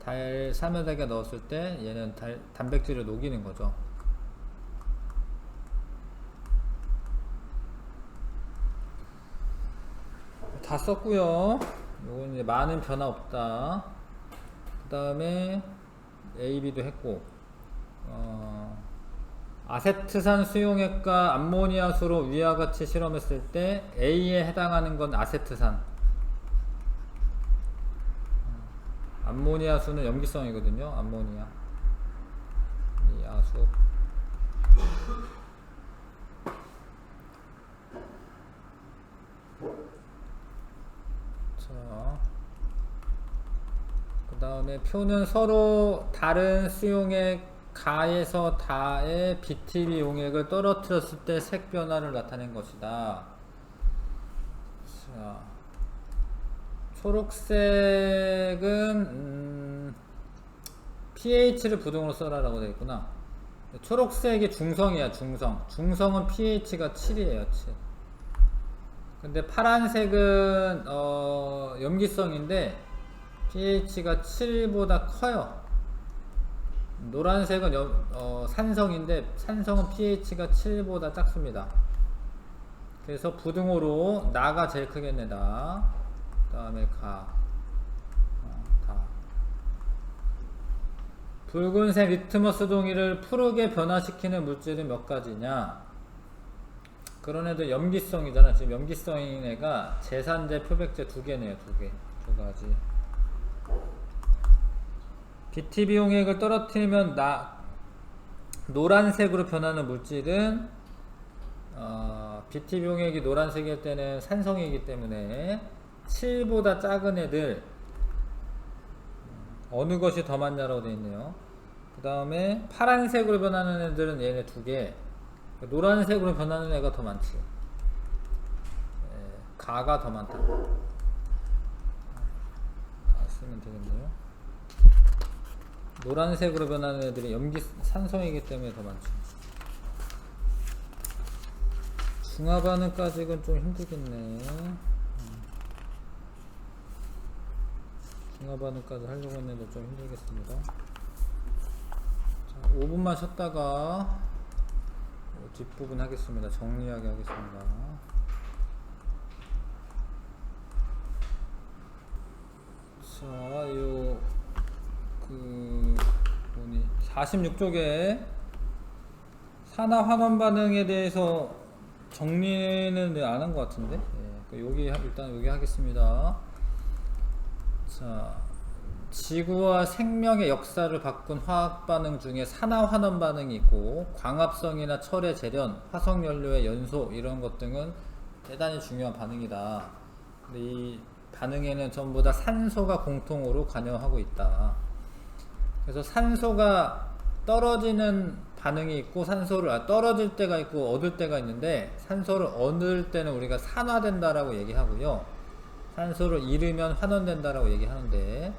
살며자기가 넣었을 때 얘는 단백질을 녹이는 거죠. 다 썼고요. 요건 이제 많은 변화 없다. 그 다음에 A, B도 했고, 아세트산 수용액과 암모니아수로 위와 같이 실험했을 때 A에 해당하는 건 아세트산. 암모니아수는 염기성이거든요. 암모니아. 이 아수. 자, 그 다음에 표는 서로 다른 수용액 가에서 다의 BTB 용액을 떨어뜨렸을 때 색 변화를 나타낸 것이다. 자, 초록색은 pH를 부등으로 써라라고 되어 있구나. 초록색이 중성이야. 중성은 pH가 7이에요. 7. 근데 파란색은 염기성인데 pH가 7보다 커요. 노란색은 산성인데 산성은 pH가 7보다 작습니다. 그래서 부등호로 나가 제일 크겠네. 나. 그 다음에 가. 다. 붉은색 리트머스 종이를 푸르게 변화시키는 물질은 몇 가지냐? 그런 애들 염기성이잖아. 지금 염기성인 애가 제산제, 표백제 2개네요. 2 가지. BTB 용액을 떨어뜨리면 노란색으로 변하는 물질은 BT 병액이 노란색일 때는 산성이기 때문에 7보다 작은 애들 어느 것이 더 많냐라고 되어 있네요. 그 다음에 파란색으로 변하는 애들은 얘네 2개, 노란색으로 변하는 애가 더 많지. 가가 더 많다. 쓰면 되겠네요. 노란색으로 변하는 애들이 염기 산성이기 때문에 더 많죠. 중화 반응까지는 좀 힘들겠네. 중화 반응까지 하려고 했는데 좀 힘들겠습니다. 자, 5분만 쉬었다가 뒷부분 하겠습니다. 정리하게 하겠습니다. 자, 요 46쪽에 산화 환원 반응에 대해서 정리는 안 한 것 같은데, 여기 일단 여기 하겠습니다. 자, 지구와 생명의 역사를 바꾼 화학 반응 중에 산화 환원 반응이 있고, 광합성이나 철의 재련, 화석 연료의 연소 이런 것 등은 대단히 중요한 반응이다. 근데 이 반응에는 전부 다 산소가 공통으로 관여하고 있다. 그래서 산소가 떨어지는 반응이 있고, 산소를 떨어질 때가 있고 얻을 때가 있는데, 산소를 얻을 때는 우리가 산화된다라고 얘기하고요, 산소를 잃으면 환원된다라고 얘기하는데,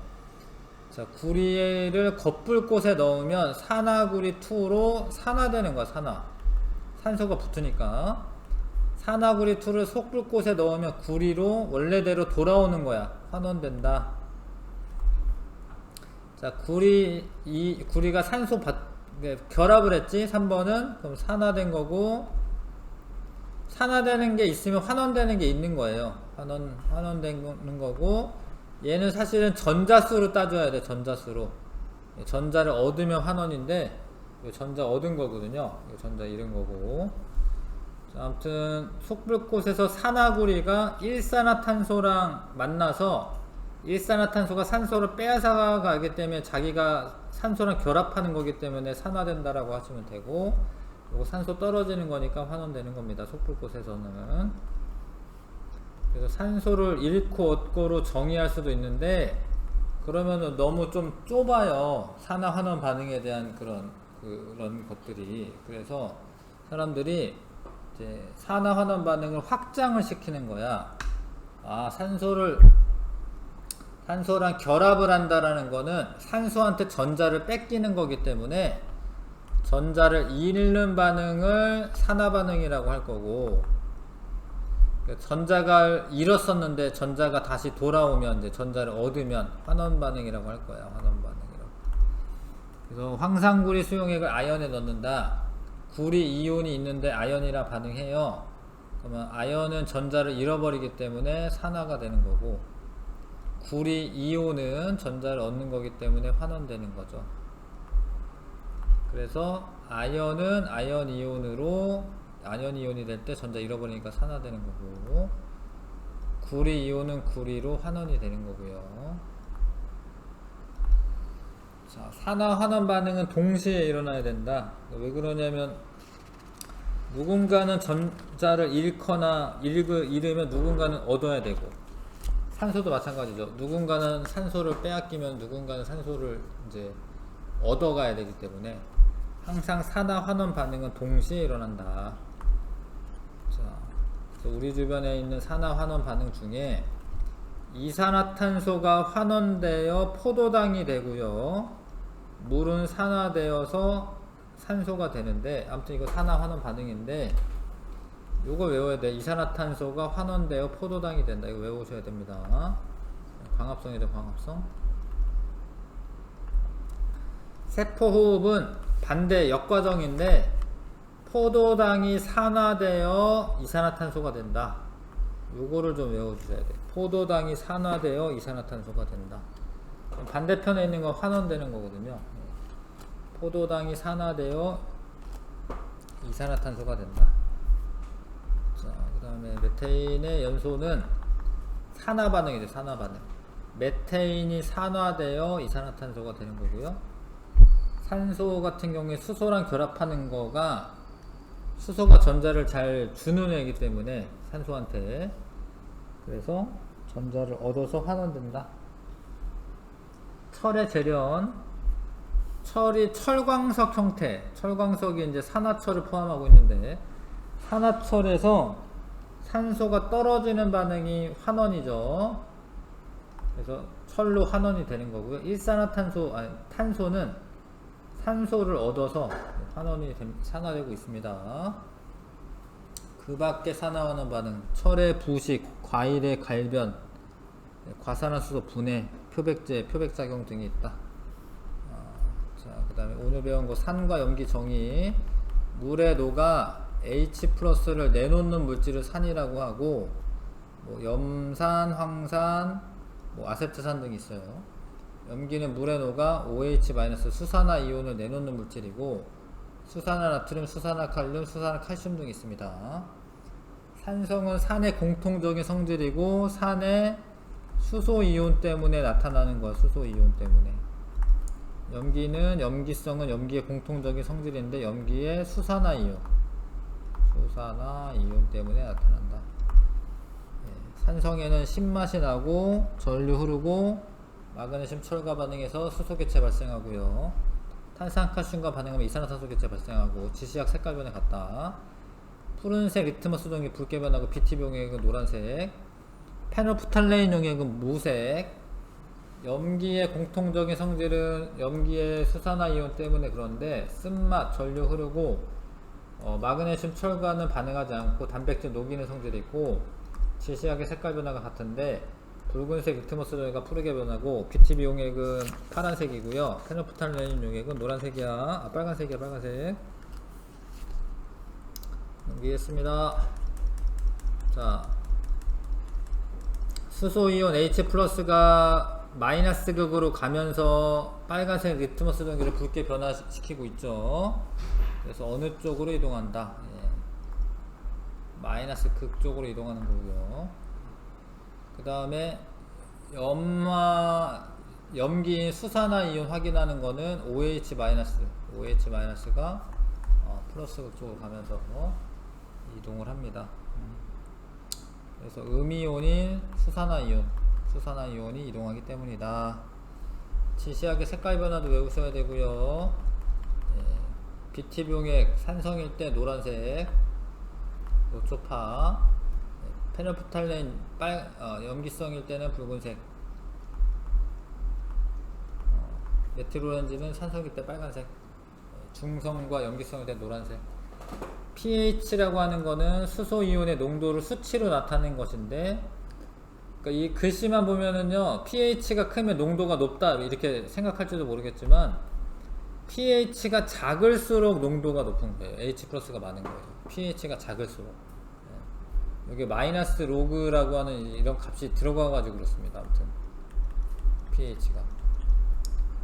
자, 구리를 겉불꽃에 넣으면 산화구리2로 산화되는 거야. 산소가 붙으니까 산화구리2를 속불꽃에 넣으면 구리로 원래대로 돌아오는 거야. 환원된다. 자, 구리가 산소 결합을 했지. 3번은 그럼 산화된 거고, 산화되는 게 있으면 환원되는 게 있는 거예요. 환원되는 거고, 얘는 사실은 전자수로 따져야 돼. 전자수로. 전자를 얻으면 환원인데, 전자 얻은 거거든요. 전자 잃은 거고. 자, 아무튼 속불꽃에서 산화구리가 일산화탄소랑 만나서, 일산화탄소가 산소를 빼앗아 가기 때문에 자기가 산소랑 결합하는 거기 때문에 산화된다라고 하시면 되고, 요거 산소 떨어지는 거니까 환원되는 겁니다. 속불꽃에서는. 그래서 산소를 잃고 얻고로 정의할 수도 있는데, 그러면은 너무 좀 좁아요. 산화 환원 반응에 대한 그런 것들이. 그래서 사람들이 이제 산화 환원 반응을 확장을 시키는 거야. 아, 산소랑 결합을 한다라는 거는 산소한테 전자를 뺏기는 거기 때문에 전자를 잃는 반응을 산화 반응이라고 할 거고, 전자가 잃었었는데 전자가 다시 돌아오면, 이제 전자를 얻으면 환원 반응이라고 할 거야. 환원 반응이라고. 그래서 황산구리 수용액을 아연에 넣는다. 구리 이온이 있는데 아연이랑 반응해요. 그러면 아연은 전자를 잃어버리기 때문에 산화가 되는 거고, 구리 이온은 전자를 얻는 거기 때문에 환원되는 거죠. 그래서 아연은 아연 이온이 될 때 전자 잃어버리니까 산화되는 거고, 구리 이온은 구리로 환원이 되는 거고요. 자, 산화 환원 반응은 동시에 일어나야 된다. 왜 그러냐면, 누군가는 전자를 잃으면 누군가는 얻어야 되고, 산소도 마찬가지죠. 누군가는 산소를 빼앗기면 누군가는 산소를 이제 얻어가야 되기 때문에 항상 산화 환원 반응은 동시에 일어난다. 자, 그래서 우리 주변에 있는 산화 환원 반응 중에 이산화탄소가 환원되어 포도당이 되고요, 물은 산화되어서 산소가 되는데, 아무튼 이거 산화 환원 반응인데 요거 외워야 돼. 이산화탄소가 환원되어 포도당이 된다. 이거 외우셔야 됩니다. 광합성이다. 광합성. 세포호흡은 반대 역과정인데, 포도당이 산화되어 이산화탄소가 된다. 요거를 좀 외워주셔야 돼. 포도당이 산화되어 이산화탄소가 된다. 반대편에 있는 건 환원되는 거거든요. 포도당이 산화되어 이산화탄소가 된다. 자, 그 다음에 메테인의 연소는 산화 반응이죠. 산화 반응. 메테인이 산화되어 이산화탄소가 되는 거고요. 산소 같은 경우에 수소랑 결합하는 거가 수소가 전자를 잘 주는 애이기 때문에 산소한테, 그래서 전자를 얻어서 환원된다. 철의 재련, 철이 철광석 형태, 철광석이 이제 산화철을 포함하고 있는데, 산화철에서 산소가 떨어지는 반응이 환원이죠. 그래서 철로 환원이 되는 거고요. 일산화탄소, 탄소는 산소를 얻어서 산화되고 있습니다. 그 밖에 산화하는 반응, 철의 부식, 과일의 갈변, 과산화수소 분해, 표백제, 표백작용 등이 있다. 자, 그 다음에 오늘 배운 거 산과 염기 정의. 물에 녹아 H+를 내놓는 물질을 산이라고 하고, 뭐 염산, 황산, 뭐 아세트산 등이 있어요. 염기는 물에 녹아 OH- 수산화 이온을 내놓는 물질이고, 수산화 나트륨, 수산화 칼륨, 수산화 칼슘 등이 있습니다. 산성은 산의 공통적인 성질이고, 산의 수소 이온 때문에 나타나는 거야. 수소 이온 때문에. 염기는 염기성은 염기의 공통적인 성질인데, 염기의 수산화 이온 때문에 나타난다. 산성에는 신맛이 나고 전류 흐르고 마그네슘 철과 반응해서 수소 개체 발생하고요. 탄산칼슘과 반응하면 이산화탄소 개체 발생하고, 지시약 색깔 변에 같다. 푸른색 리트머스 종이 붉게 변하고 BTB 용액은 노란색, 페놀프탈레인 용액은 무색. 염기의 공통적인 성질은 염기의 수산화 이온 때문에 그런데, 쓴맛, 전류 흐르고 마그네슘 철과는 반응하지 않고 단백질 녹이는 성질이 있고, 지시약의 색깔 변화가 같은데 붉은색 리트머스 종이가 푸르게 변하고 BTB 용액은 파란색이고요. 페놀프탈레인 용액은 노란색이야. 빨간색이야. 빨간색. 넘기겠습니다. 자, 수소이온 H+가 마이너스 극으로 가면서 빨간색 리트머스 전기를 붉게 변화시키고 있죠. 그래서 어느 쪽으로 이동한다. 마이너스 극 쪽으로 이동하는 거고요. 그 다음에 염기인 수산화 이온 확인하는 거는 OH-가 플러스 극 쪽으로 가면서 이동을 합니다. 그래서 음이온인 수산화 이온이 이동하기 때문이다. 지시약의 색깔 변화도 외우셔야 되고요. BTB 용액 산성일 때 노란색, 노초파, 페놀프탈레인 염기성일 때는 붉은색, 메틸오렌지는 산성일 때 빨간색, 중성과 염기성일 때 노란색. pH라고 하는 거는 수소이온의 농도를 수치로 나타낸 것인데, 그러니까 이 글씨만 보면은요, pH가 크면 농도가 높다 이렇게 생각할지도 모르겠지만, pH가 작을수록 농도가 높은 거예요. H+가 많은 거예요. pH가 작을수록. 여기 마이너스 로그라고 하는 이런 값이 들어가 가지고 그렇습니다. 아무튼 pH가.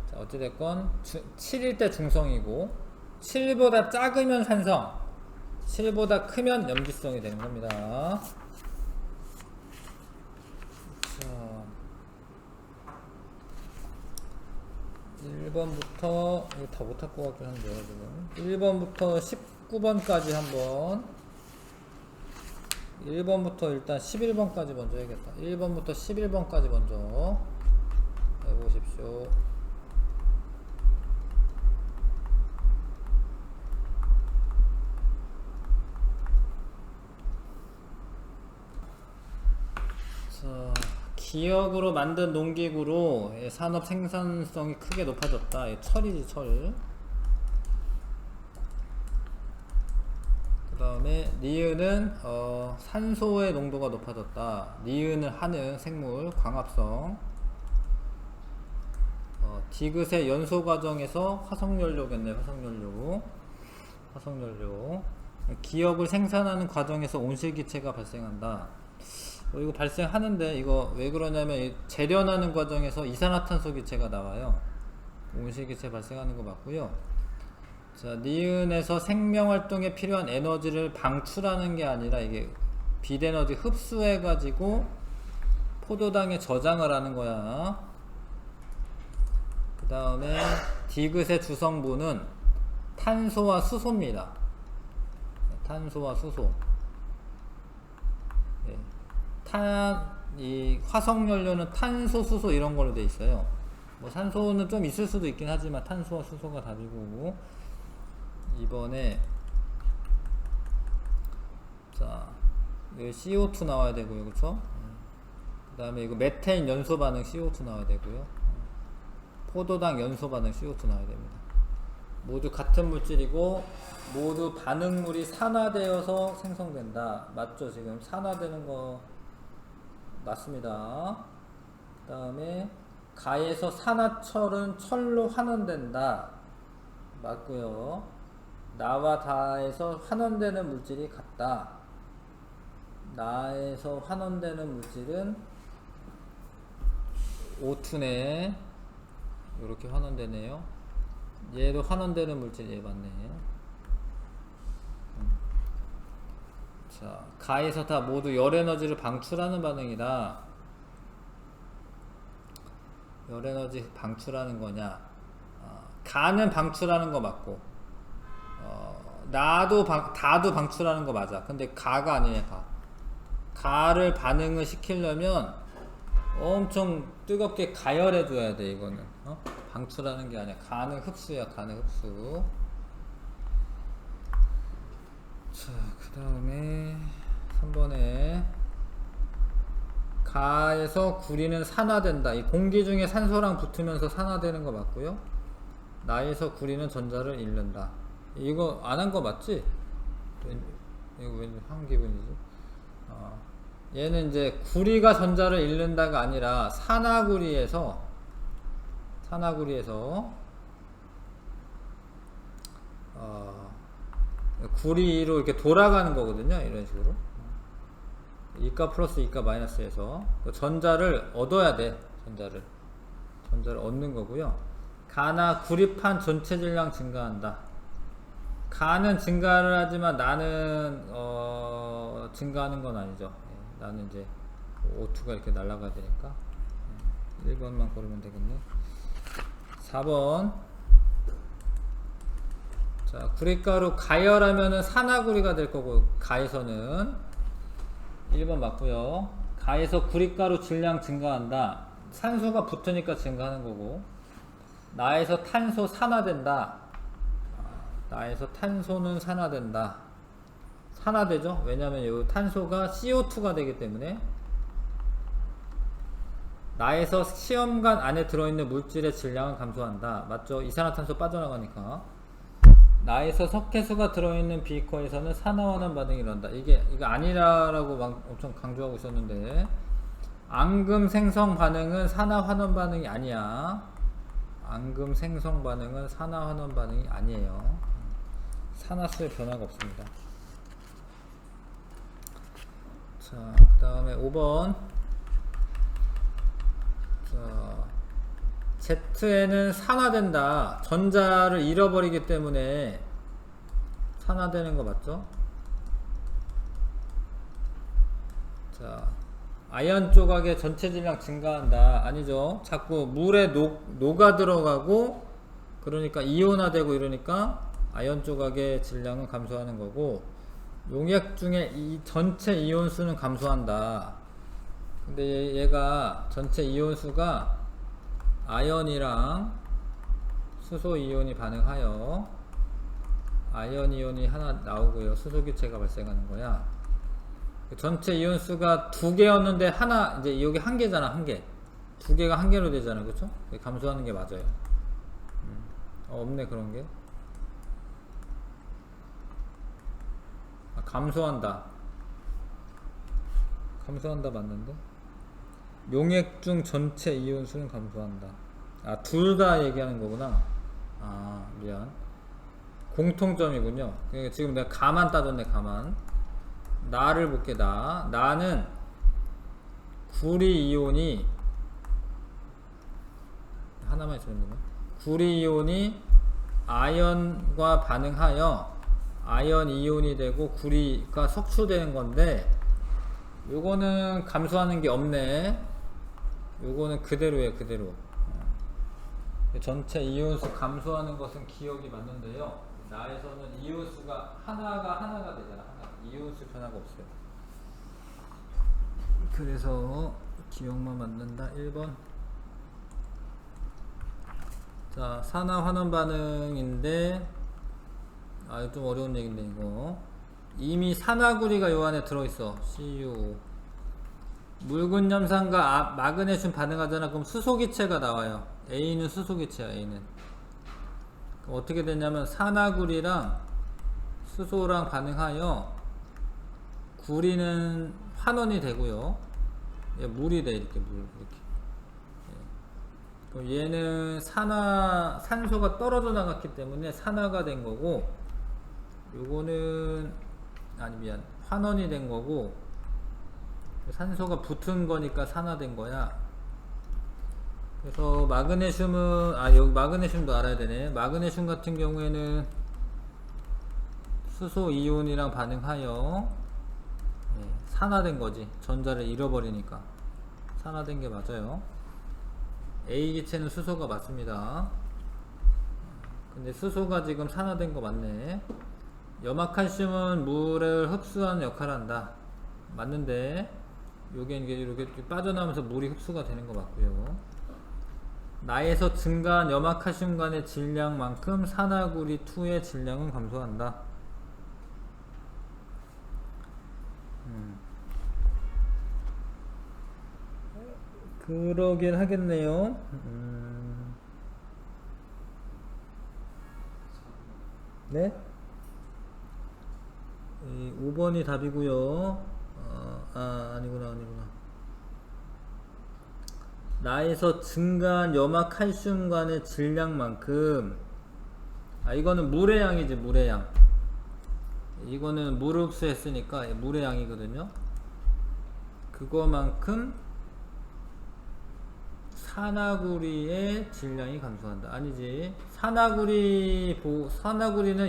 자, 어찌됐건 7일 때 중성이고, 7보다 작으면 산성, 7보다 크면 염기성이 되는 겁니다. 자, 1번부터 이거 다 못할 것 같긴 한데요, 지금 1번부터 19번까지 한번, 1번부터 일단 11번까지 먼저 해야겠다. 1번부터 11번까지 먼저 해보십시오. 자, 기역으로 만든 농기구로 산업 생산성이 크게 높아졌다. 철이지, 철. 그 다음에 니은은 산소의 농도가 높아졌다. 니은은 하는 생물, 광합성. 디귿의 연소 과정에서 화석연료겠네. 화석연료. 기역을 생산하는 과정에서 온실기체가 발생한다. 이거 발생하는데, 이거 왜 그러냐면 재련하는 과정에서 이산화탄소 기체가 나와요. 온실기체 발생하는 거 맞고요. 자, 니은에서 생명활동에 필요한 에너지를 방출하는 게 아니라 이게 빛에너지 흡수해 가지고 포도당에 저장을 하는 거야. 그 다음에 디귿의 주성분은 탄소와 수소입니다. 탄소와 수소. 예. 이 화석연료는 탄소, 수소 이런 걸로 돼 있어요. 뭐 산소는 좀 있을 수도 있긴 하지만 탄소와 수소가 답이고 오고. 이번에 자, 여기 CO2 나와야 되고요, 그쵸? 그 다음에 이거 메테인 연소 반응 CO2 나와야 되고요. 포도당 연소 반응 CO2 나와야 됩니다. 모두 같은 물질이고 모두 반응물이 산화되어서 생성된다. 맞죠? 지금 산화되는 거 맞습니다. 그 다음에 가에서 산화철은 철로 환원된다. 맞고요. 나와 다에서 환원되는 물질이 같다. 나에서 환원되는 물질은 O2네. 이렇게 환원되네요. 얘도 환원되는 물질, 얘 맞네. 자, 가에서 다 모두 열에너지를 방출하는 반응이다. 열에너지 방출하는 거냐? 가는 방출하는 거 맞고, 다도 방출하는 거 맞아. 근데 가가 아니냐, 가. 가를 반응을 시키려면 엄청 뜨겁게 가열해 줘야 돼, 이거는. 방출하는 게 아니야. 가는 흡수야, 가는 흡수. 자, 그 다음에 3번에 가에서 구리는 산화된다. 이 공기 중에 산소랑 붙으면서 산화되는 거 맞고요. 나에서 구리는 전자를 잃는다. 이거 안 한 거 맞지? 이거 왜 한 기분이지? 얘는 이제 구리가 전자를 잃는다가 아니라 산화구리에서 구리로 이렇게 돌아가는 거거든요. 이런 식으로 이가 플러스 이가 마이너스에서 전자를 얻어야 돼. 전자를 얻는 거고요. 가나 구리판 전체 질량 증가한다. 가는 증가를 하지만 나는 증가하는 건 아니죠. 나는 이제 O2가 이렇게 날아가야 되니까 1번만 고르면 되겠네. 4번. 자, 구리가루 가열하면은 산화구리가 될 거고, 가에서는 1번 맞고요. 가에서 구리가루 질량 증가한다. 산소가 붙으니까 증가하는 거고. 나에서 탄소 산화된다. 나에서 탄소는 산화된다. 산화되죠? 왜냐면 이 탄소가 CO2가 되기 때문에. 나에서 시험관 안에 들어있는 물질의 질량은 감소한다. 맞죠? 이산화탄소 빠져나가니까. 나에서 석회수가 들어있는 비커에서는 산화환원 반응이 일어난다. 이거 아니라고 막 엄청 강조하고 있었는데, 앙금 생성 반응은 산화환원 반응이 아니야. 앙금 생성 반응은 산화환원 반응이 아니에요. 산화수의 변화가 없습니다. 자, 그 다음에 5번. 자, Z에는 산화된다. 전자를 잃어버리기 때문에 산화되는 거 맞죠? 자, 아연 조각의 전체 질량 증가한다. 아니죠. 자꾸 물에 녹아 들어가고, 그러니까 이온화되고 이러니까 아연 조각의 질량은 감소하는 거고, 용액 중에 이 전체 이온수는 감소한다. 근데 얘가 전체 이온수가 아연이랑 수소 이온이 반응하여 아연 이온이 하나 나오고요. 수소 교체가 발생하는 거야. 전체 이온수가 2개였는데 하나, 이제 여기 1개잖아. 1개. 2개가 1개로 되잖아. 그쵸? 감소하는 게 맞아요. 없네 그런 게. 감소한다 맞는데? 용액 중 전체 이온수는 감소한다. 둘 다 얘기하는 거구나. 미안. 공통점이군요. 그러니까 지금 내가 가만 따졌네. 가만. 나를 볼게. 나는 구리 이온이 하나만 있으면 되나? 구리 이온이 아연과 반응하여 아연 이온이 되고 구리가 석출되는 건데, 요거는 감소하는 게 없네. 요거는 그대로예요. 그대로. 전체 이온수 감소하는 것은 기억이 맞는데요. 나에서는 이온수가 하나가 되잖아. 하나. 이온수 변화가 없어요. 그래서 기억만 만든다. 1번. 자, 산화 환원 반응인데 좀 어려운 얘기인데 이거. 이미 산화구리가 요 안에 들어있어. CuO. 묽은 염산과 마그네슘 반응하잖아. 그럼 수소기체가 나와요. A는 수소기체야. A는. 그럼 어떻게 되냐면 산화구리랑 수소랑 반응하여 구리는 환원이 되고요. 물이 돼. 이렇게 물 이렇게. 그럼 얘는 산소가 떨어져 나갔기 때문에 산화가 된 거고, 요거는 환원이 된 거고, 산소가 붙은 거니까 산화된 거야. 그래서 마그네슘은 여기 마그네슘도 알아야 되네. 마그네슘 같은 경우에는 수소 이온이랑 반응하여 산화된 거지. 전자를 잃어버리니까 산화된 게 맞아요. A 기체는 수소가 맞습니다. 근데 수소가 지금 산화된 거 맞네. 염화칼슘은 물을 흡수하는 역할을 한다. 맞는데 요게 이렇게 빠져나오면서 물이 흡수가 되는 거 맞고요. 나에서 증가한 염화칼슘 간의 질량만큼 산화구리 2의 질량은 감소한다. 그러긴 하겠네요. 네? 5번이 답이고요. 아니구나. 나에서 증가한 염화칼슘 간의 질량만큼, 이거는 물의 양이지. 물의 양. 이거는 물을 흡수했으니까 물의 양이거든요. 그거만큼 산화구리의 질량이 감소한다. 아니지. 산화구리는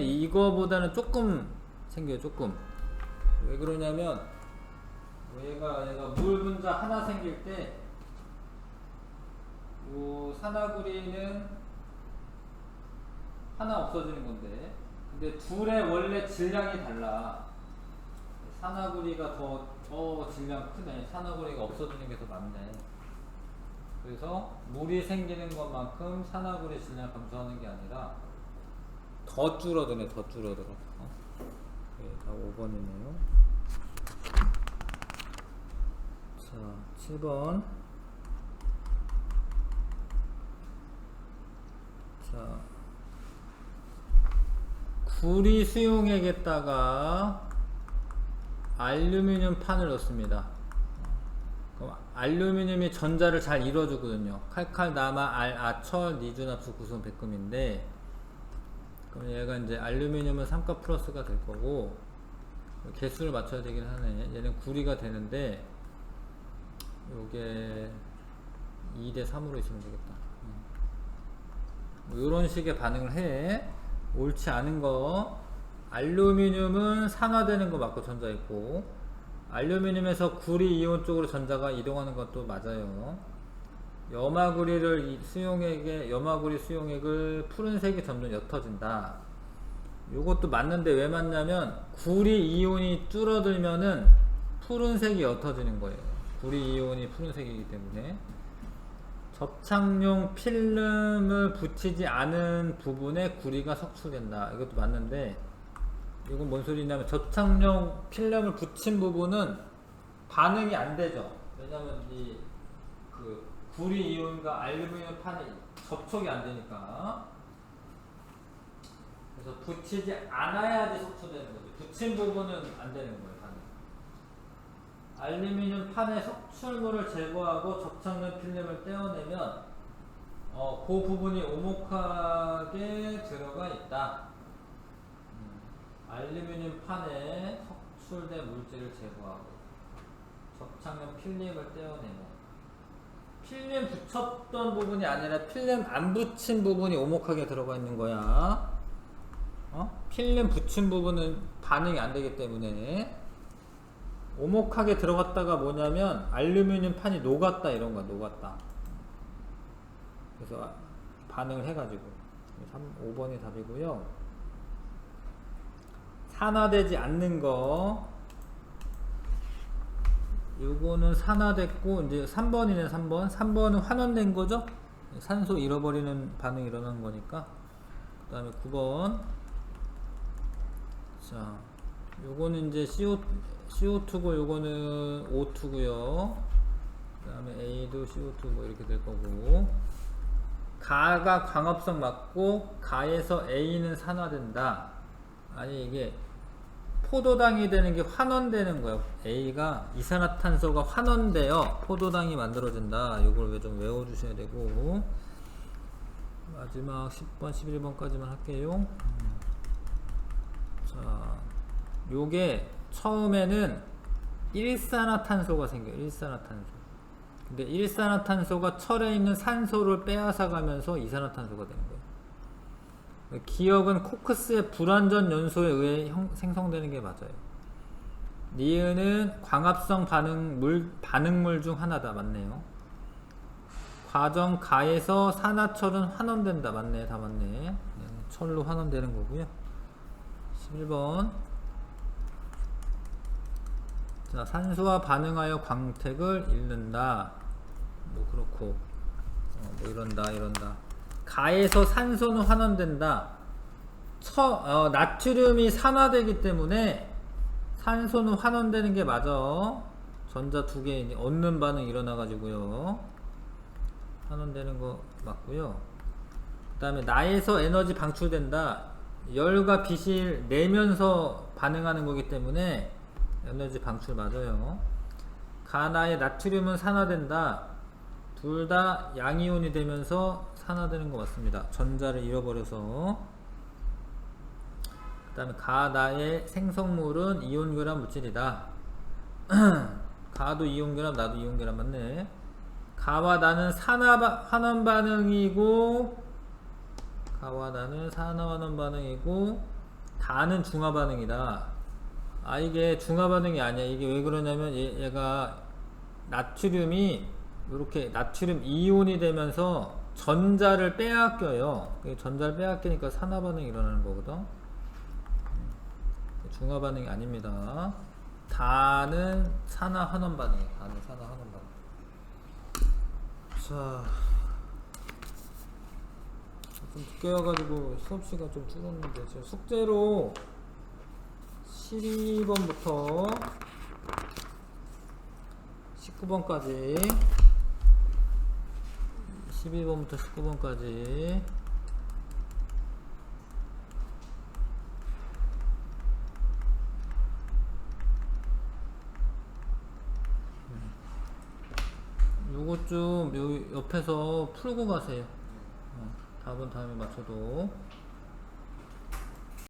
이거보다는 조금 생겨요. 조금. 왜 그러냐면 얘가 물 분자 하나 생길 때 요 산화구리는 하나 없어지는 건데, 근데 둘의 원래 질량이 달라. 산화구리가 더 질량 크네. 산화구리가 없어지는 게 더 많네. 그래서 물이 생기는 것만큼 산화구리 질량 감소하는 게 아니라 더 줄어드네. 더 줄어들어. 다 5번이네요. 자, 7번. 자, 구리 수용액에다가 알루미늄 판을 넣습니다. 그럼 알루미늄이 전자를 잘 이뤄주거든요. 칼칼, 나마, 알, 아, 철, 니준합수, 구성, 백금인데, 그럼 얘가 이제 알루미늄은 3가 플러스가 될 거고, 개수를 맞춰야 되긴 하네. 얘는 구리가 되는데, 요게 2대 3으로 있으면 되겠다. 뭐 이런 식의 반응을 해. 옳지 않은 거, 알루미늄은 산화되는 거 맞고 전자 있고, 알루미늄에서 구리 이온 쪽으로 전자가 이동하는 것도 맞아요. 염화구리 수용액을 푸른색이 점점 옅어진다. 요것도 맞는데 왜 맞냐면 구리 이온이 줄어들면은 푸른색이 옅어지는 거예요. 구리 이온이 푸른색이기 때문에. 접착용 필름을 붙이지 않은 부분에 구리가 석출된다. 이것도 맞는데, 이건 뭔 소리냐면 접착용 필름을 붙인 부분은 반응이 안 되죠. 왜냐면 그 구리 이온과 알루미늄 판이 접촉이 안 되니까. 그래서 붙이지 않아야지 석출되는 거죠. 붙인 부분은 안 되는 거예요. 알루미늄 판의 석출물을 제거하고 접착용 필름을 떼어내면 그 부분이 오목하게 들어가 있다. 알루미늄 판에 석출된 물질을 제거하고 접착용 필름을 떼어내면, 필름 붙였던 부분이 아니라 필름 안 붙인 부분이 오목하게 들어가 있는 거야. 필름 붙인 부분은 반응이 안 되기 때문에. 오목하게 들어갔다가 뭐냐면 알루미늄 판이 녹았다 이런 거야. 녹았다. 그래서 반응을 해가지고 5번이 답이고요. 산화되지 않는 거 요거는 산화됐고 이제 3번이네. 3번은 환원된 거죠. 산소 잃어버리는 반응이 일어나는 거니까. 그 다음에 9번. 자, 요거는 이제 CO2고 요거는 O2고요. 그 다음에 A도 CO2 뭐 이렇게 될 거고. 가가 광합성 맞고 가에서 A는 산화된다. 아니 이게 포도당이 되는 게 환원되는 거예요. A가 이산화탄소가 환원되어 포도당이 만들어진다. 요걸 좀 외워주셔야 되고, 마지막 10번 11번까지만 할게요. 자, 요게 처음에는 일산화탄소가 생겨요. 일산화탄소. 근데 일산화탄소가 철에 있는 산소를 빼앗아 가면서 이산화탄소가 되는 거예요. 기억은 코크스의 불완전 연소에 의해 생성되는 게 맞아요. 니은은 광합성 반응물 중 하나다. 맞네요. 과정 가에서 산화철은 환원된다. 맞네. 다 맞네. 네, 철로 환원되는 거고요. 11번. 자, 산소와 반응하여 광택을 잃는다. 뭐 그렇고 뭐 이런다. 가에서 산소는 환원된다. 나트륨이 산화되기 때문에 산소는 환원되는 게 맞아. 전자 두 개 얻는 반응 일어나 가지고요. 환원되는 거 맞고요. 그 다음에 나에서 에너지 방출된다. 열과 빛을 내면서 반응하는 거기 때문에 에너지 방출 맞아요. 가나의 나트륨은 산화된다. 둘 다 양이온이 되면서 산화되는 것 맞습니다. 전자를 잃어버려서. 그 다음에 가나의 생성물은 이온결합 물질이다. 가도 이온결합, 나도 이온결합 맞네. 가와 나는 환원 반응이고, 가와 나는 산화환원 반응이고, 다는 중화 반응이다. 아, 이게 중화 반응이 아니야. 이게 왜 그러냐면 얘가 나트륨이 이렇게 나트륨 이온이 되면서 전자를 빼앗겨요. 전자를 빼앗기니까 산화 반응이 일어나는 거거든. 중화 반응이 아닙니다. 다는 산화 환원 반응이에요. 다는 산화 환원 반응. 자, 좀 늦게 와가지고 수업 시간 좀 줄었는데 제가 숙제로 12번부터 19번까지 12번부터 19번까지 요것 좀 옆에서 풀고 가세요. 답은 다음에 맞춰도.